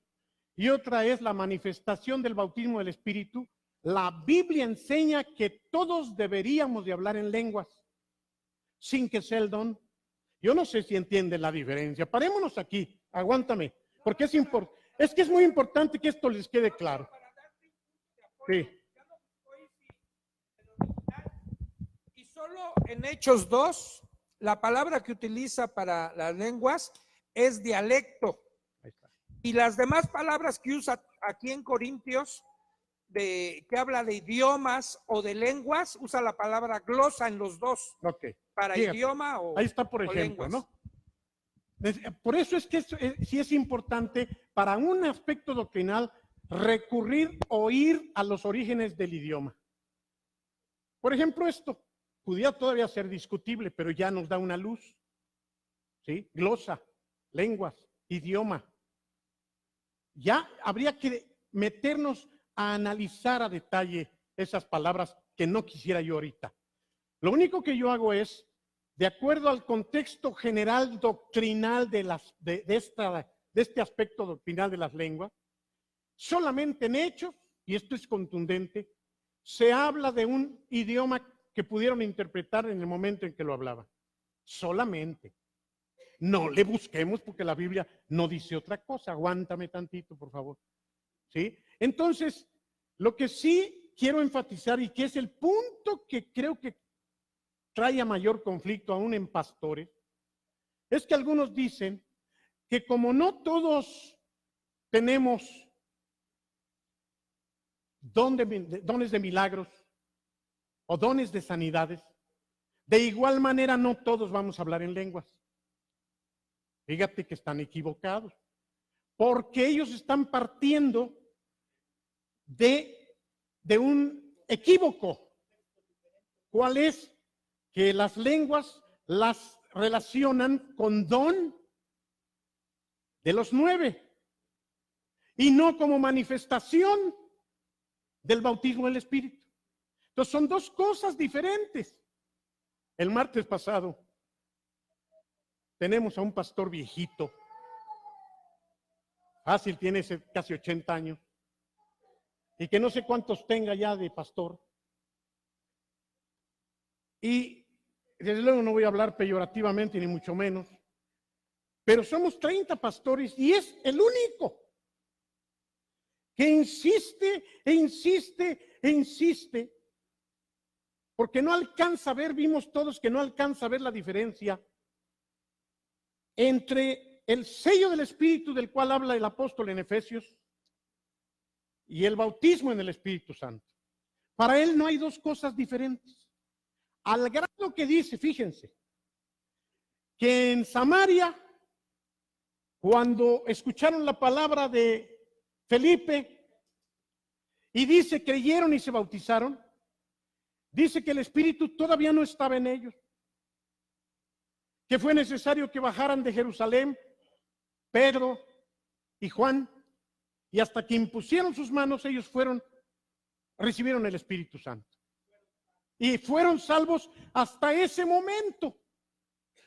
y otra es la manifestación del bautismo del Espíritu, la Biblia enseña que todos deberíamos de hablar en lenguas sin que sea el don. Yo no sé si entienden la diferencia. Parémonos aquí, aguántame, porque es que es muy importante que esto les quede claro. Sí. Y solo en Hechos 2, la palabra que utiliza para las lenguas es dialecto. Ahí está. Y las demás palabras que usa aquí en Corintios, que habla de idiomas o de lenguas, usa la palabra glosa en los dos, Ok. para Fíjate, idioma o ahí está, por o ejemplo, lenguas. ¿no? Por eso es que sí es importante para un aspecto doctrinal recurrir o ir a los orígenes del idioma. Por ejemplo, esto pudiera todavía ser discutible, pero ya nos da una luz. ¿Sí? Glosa, lenguas, idioma. Ya habría que meternos a analizar a detalle esas palabras que no quisiera yo ahorita. Lo único que yo hago es, de acuerdo al contexto general doctrinal de este aspecto doctrinal de las lenguas, solamente en hechos, y esto es contundente, se habla de un idioma que pudieron interpretar en el momento en que lo hablaban. Solamente. no le busquemos porque la Biblia no dice otra cosa. Aguántame tantito, por favor. ¿Sí? Entonces, lo que sí quiero enfatizar y que es el punto que creo que trae a mayor conflicto aún en pastores, es que algunos dicen que como no todos tenemos dones de milagros o dones de sanidades, de igual manera no todos vamos a hablar en lenguas. Fíjate que están equivocados, porque ellos están partiendo de un equívoco. ¿Cuál es? Que las lenguas las relacionan con don de los 9 y no como manifestación del bautismo del Espíritu. Entonces son dos cosas diferentes. El martes pasado tenemos a un pastor viejito, fácil, tiene casi 80 años, y que no sé cuántos tenga ya de pastor. Y desde luego no voy a hablar peyorativamente, ni mucho menos, pero somos 30 pastores y es el único que insiste e insiste e insiste, porque no alcanza a ver, vimos todos que no alcanza a ver la diferencia entre el sello del Espíritu del cual habla el apóstol en Efesios y el bautismo en el Espíritu Santo. Para él no hay dos cosas diferentes. Al grado que dice, fíjense, que en Samaria, cuando escucharon la palabra de Felipe y dice creyeron y se bautizaron, dice que el Espíritu todavía no estaba en ellos, que fue necesario que bajaran de Jerusalén Pedro y Juan, y hasta que impusieron sus manos ellos recibieron el Espíritu Santo y fueron salvos hasta ese momento.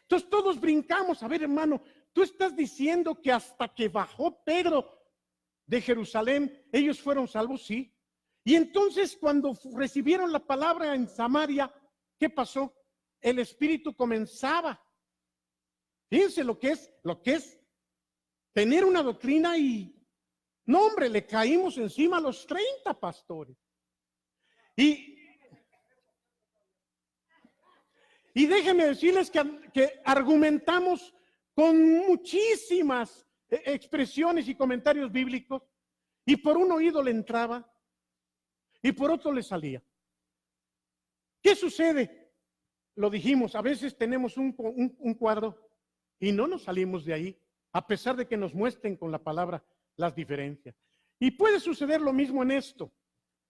Entonces todos brincamos. A ver, hermano, tú estás diciendo que hasta que bajó Pedro de Jerusalén ellos fueron salvos. Sí. Y entonces cuando recibieron la palabra en Samaria, ¿qué pasó? El Espíritu comenzaba. Fíjense lo que es tener una doctrina y no, hombre, le caímos encima a los 30 pastores. Y déjenme decirles que argumentamos con muchísimas expresiones y comentarios bíblicos, y por un oído le entraba y por otro le salía. ¿Qué sucede? Lo dijimos, a veces tenemos un cuadro y no nos salimos de ahí, a pesar de que nos muestren con la palabra las diferencias. Y puede suceder lo mismo en esto.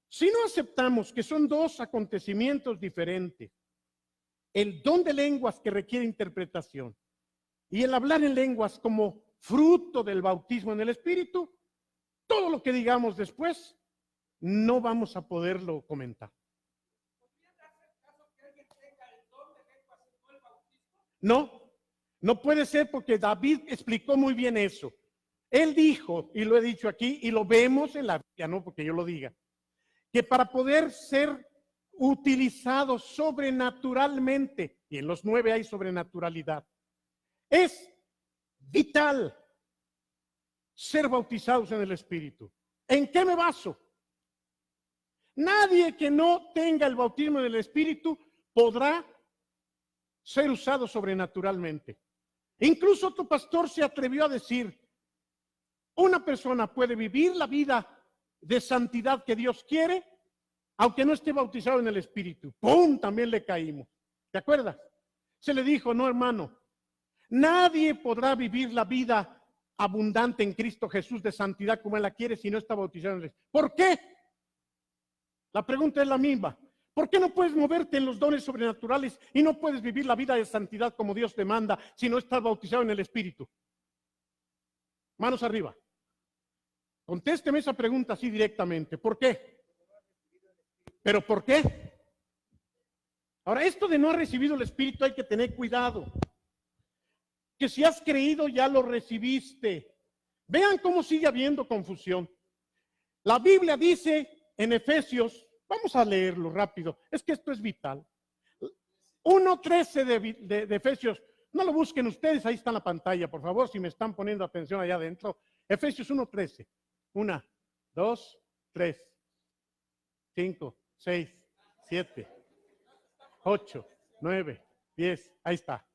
Si no aceptamos que son dos acontecimientos diferentes, el don de lenguas que requiere interpretación y el hablar en lenguas como fruto del bautismo en el Espíritu, todo lo que digamos después no vamos a poderlo comentar. No puede ser, porque David explicó muy bien eso. Él dijo, y lo he dicho aquí, y lo vemos en la Biblia, no porque yo lo diga, que para poder ser utilizado sobrenaturalmente, y en los 9 hay sobrenaturalidad, es vital ser bautizados en el Espíritu. ¿En qué me baso? Nadie que no tenga el bautismo en el Espíritu podrá ser usado sobrenaturalmente. Incluso otro pastor se atrevió a decir, una persona puede vivir la vida de santidad que Dios quiere, aunque no esté bautizado en el Espíritu. ¡Pum! También le caímos. ¿Te acuerdas? Se le dijo, no, hermano, nadie podrá vivir la vida abundante en Cristo Jesús de santidad como Él la quiere si no está bautizado en el Espíritu. ¿Por qué? La pregunta es la misma. ¿Por qué no puedes moverte en los dones sobrenaturales y no puedes vivir la vida de santidad como Dios te manda si no estás bautizado en el Espíritu? Manos arriba. Contésteme esa pregunta así directamente. ¿Por qué? ¿Pero por qué? Ahora, esto de no haber recibido el Espíritu hay que tener cuidado. Que si has creído ya lo recibiste. Vean cómo sigue habiendo confusión. La Biblia dice en Efesios, vamos a leerlo rápido, es que esto es vital. 1:13 de Efesios No lo busquen ustedes, ahí está en la pantalla, por favor, si me están poniendo atención allá adentro. Efesios 1:13. 1, 2, 3, 5, 6, 7, 8, 9, 10. Ahí está.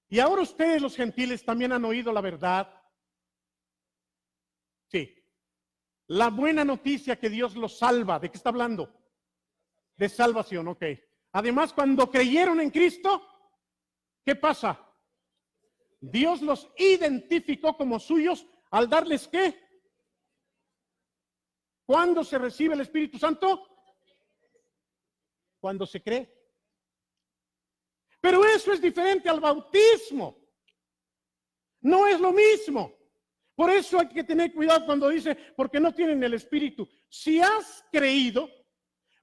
Y ahora ustedes, los gentiles, también han oído la verdad. Sí. La buena noticia que Dios los salva. ¿De qué está hablando? De salvación, ok. Además, cuando creyeron en Cristo, ¿qué pasa? Dios los identificó como suyos al darles ¿qué? ¿Cuándo se recibe el Espíritu Santo? Cuando se cree. Pero eso es diferente al bautismo. No es lo mismo. Por eso hay que tener cuidado cuando dice, porque no tienen el Espíritu. Si has creído,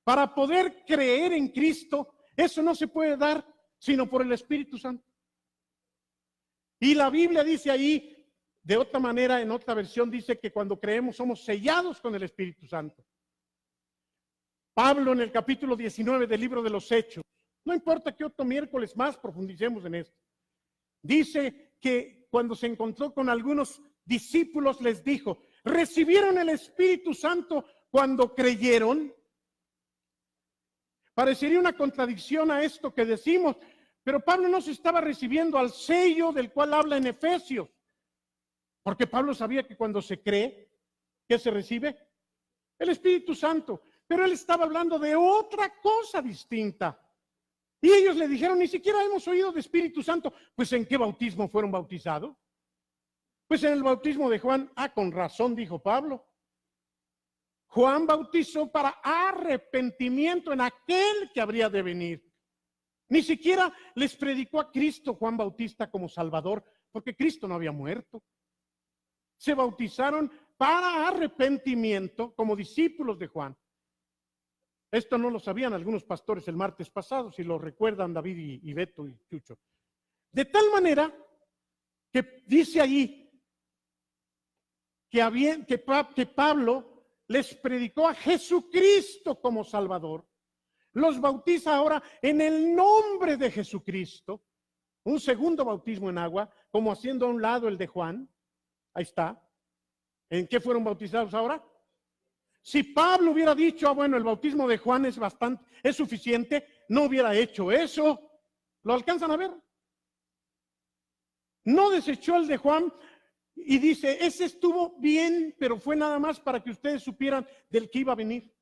para poder creer en Cristo, eso no se puede dar sino por el Espíritu Santo. Y la Biblia dice ahí, de otra manera, en otra versión, dice que cuando creemos somos sellados con el Espíritu Santo. Pablo en el capítulo 19 del libro de los Hechos, no importa que otro miércoles más profundicemos en esto, dice que cuando se encontró con algunos discípulos les dijo, ¿recibieron el Espíritu Santo cuando creyeron? Parecería una contradicción a esto que decimos, pero Pablo no se estaba recibiendo al sello del cual habla en Efesios, porque Pablo sabía que cuando se cree, ¿qué se recibe? El Espíritu Santo, pero él estaba hablando de otra cosa distinta. Y ellos le dijeron, ni siquiera hemos oído de Espíritu Santo. Pues ¿en qué bautismo fueron bautizados? Pues en el bautismo de Juan. Ah, con razón, dijo Pablo. Juan bautizó para arrepentimiento en aquel que habría de venir. Ni siquiera les predicó a Cristo Juan Bautista como Salvador, porque Cristo no había muerto. Se bautizaron para arrepentimiento como discípulos de Juan. Esto no lo sabían algunos pastores el martes pasado, si lo recuerdan David y Beto y Chucho. De tal manera que dice ahí que Pablo les predicó a Jesucristo como Salvador. Los bautiza ahora en el nombre de Jesucristo. Un segundo bautismo en agua, como haciendo a un lado el de Juan. Ahí está. ¿En qué fueron bautizados ahora? Si Pablo hubiera dicho, bueno, el bautismo de Juan es suficiente, no hubiera hecho eso. ¿Lo alcanzan a ver? No desechó el de Juan y dice, ese estuvo bien, pero fue nada más para que ustedes supieran del que iba a venir.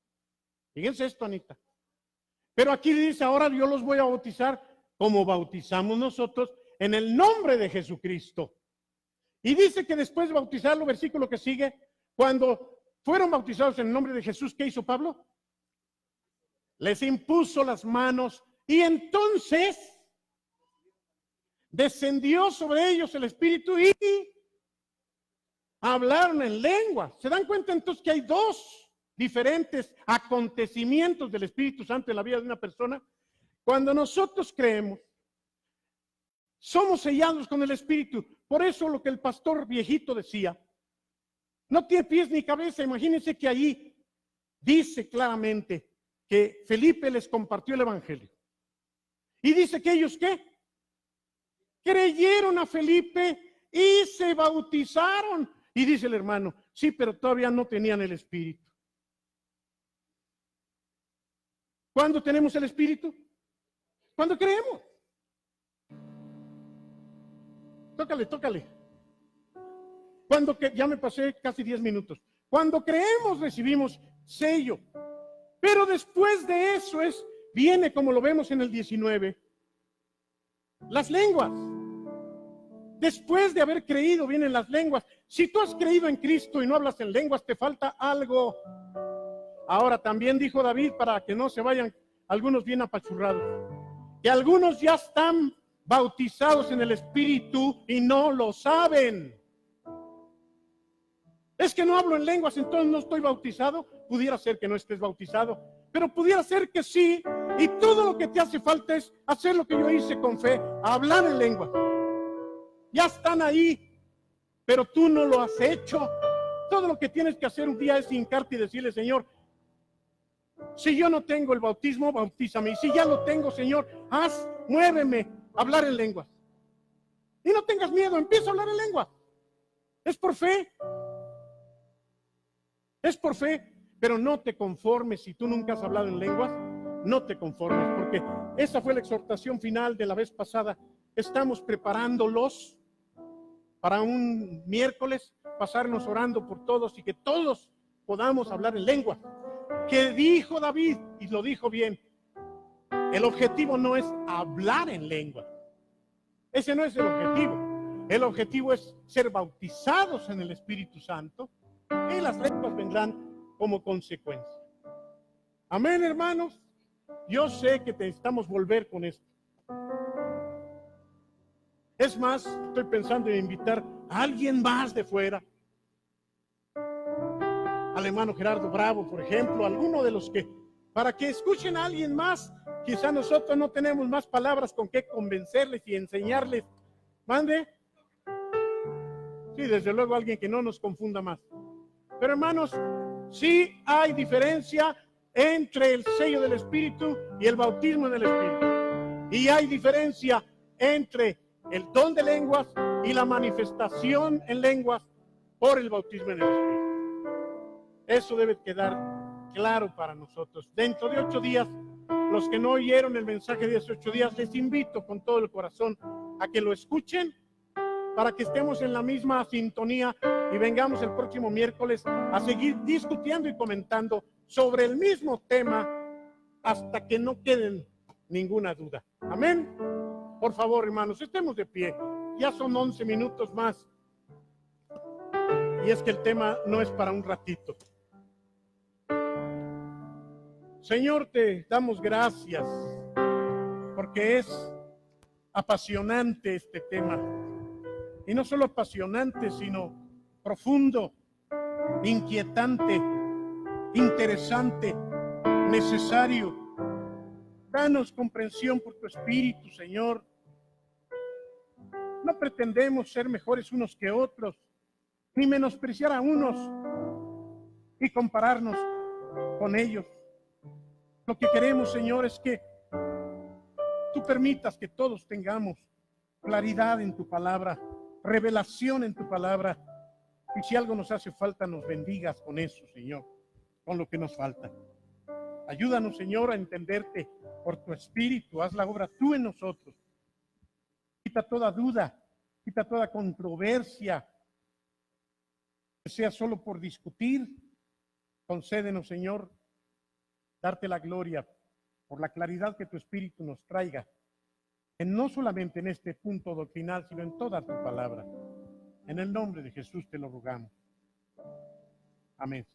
Fíjense esto, Anita. Pero aquí dice, ahora yo los voy a bautizar como bautizamos nosotros en el nombre de Jesucristo. Y dice que después de bautizarlo, versículo que sigue, cuando fueron bautizados en el nombre de Jesús, ¿qué hizo Pablo? Les impuso las manos y entonces descendió sobre ellos el Espíritu y hablaron en lengua. ¿Se dan cuenta entonces que hay dos diferentes acontecimientos del Espíritu Santo en la vida de una persona? Cuando nosotros creemos, somos sellados con el Espíritu. Por eso lo que el pastor viejito decía, no tiene pies ni cabeza. Imagínense que ahí dice claramente que Felipe les compartió el Evangelio. Y dice que ellos, ¿qué? Creyeron a Felipe y se bautizaron. Y dice el hermano, sí, pero todavía no tenían el Espíritu. ¿Cuándo tenemos el Espíritu? Cuando creemos. Tócale. Ya me pasé casi 10 minutos. Cuando creemos recibimos sello. Pero después de eso viene como lo vemos en el 19, las lenguas. Después de haber creído vienen las lenguas. Si tú has creído en Cristo y no hablas en lenguas, te falta algo. Ahora también dijo David, para que no se vayan algunos bien apachurrados, que algunos ya están bautizados en el Espíritu y no lo saben. Es que no hablo en lenguas, entonces no estoy bautizado. Pudiera ser que no estés bautizado, pero pudiera ser que sí. Y todo lo que te hace falta es hacer lo que yo hice con fe, hablar en lenguas. Ya están ahí, pero tú no lo has hecho. Todo lo que tienes que hacer un día es hincarte y decirle, Señor, si yo no tengo el bautismo, bautízame. Y si ya lo tengo, Señor, muéveme a hablar en lenguas. Y no tengas miedo, empieza a hablar en lengua. Es por fe. Es por fe. Pero no te conformes si tú nunca has hablado en lenguas. No te conformes, porque esa fue la exhortación final de la vez pasada. Estamos preparándolos para un miércoles, pasarnos orando por todos y que todos podamos hablar en lengua. Que dijo David, y lo dijo bien, el objetivo no es hablar en lengua. Ese no es el objetivo. El objetivo es ser bautizados en el Espíritu Santo y las lenguas vendrán como consecuencia. Amén, hermanos. Yo sé que necesitamos volver con esto. Es más, estoy pensando en invitar a alguien más de fuera. Al hermano Gerardo Bravo, por ejemplo, alguno de los que, para que escuchen a alguien más. Quizá nosotros no tenemos más palabras con que convencerles y enseñarles. ¿Mande? Sí, desde luego alguien que no nos confunda más. Pero hermanos, sí hay diferencia entre el sello del Espíritu y el bautismo en el Espíritu. Y hay diferencia entre el don de lenguas y la manifestación en lenguas por el bautismo en el Espíritu. Eso debe quedar claro para nosotros. Dentro de 8 días, los que no oyeron el mensaje de esos 8 días, les invito con todo el corazón a que lo escuchen para que estemos en la misma sintonía y vengamos el próximo miércoles a seguir discutiendo y comentando sobre el mismo tema hasta que no queden ninguna duda. Amén. Por favor, hermanos, estemos de pie. Ya son 11 minutos más. Y es que el tema no es para un ratito. Señor, te damos gracias porque es apasionante este tema. Y no solo apasionante, sino profundo, inquietante, interesante, necesario. Danos comprensión por tu Espíritu, Señor. No pretendemos ser mejores unos que otros, ni menospreciar a unos y compararnos con ellos. Lo que queremos, Señor, es que tú permitas que todos tengamos claridad en tu palabra, revelación en tu palabra. Y si algo nos hace falta, nos bendigas con eso, Señor, con lo que nos falta. Ayúdanos, Señor, a entenderte por tu Espíritu. Haz la obra tú en nosotros. Quita toda duda, quita toda controversia, que sea solo por discutir. Concédenos, Señor, darte la gloria por la claridad que tu Espíritu nos traiga, no solamente en este punto doctrinal, sino en toda tu palabra. En el nombre de Jesús te lo rogamos. Amén.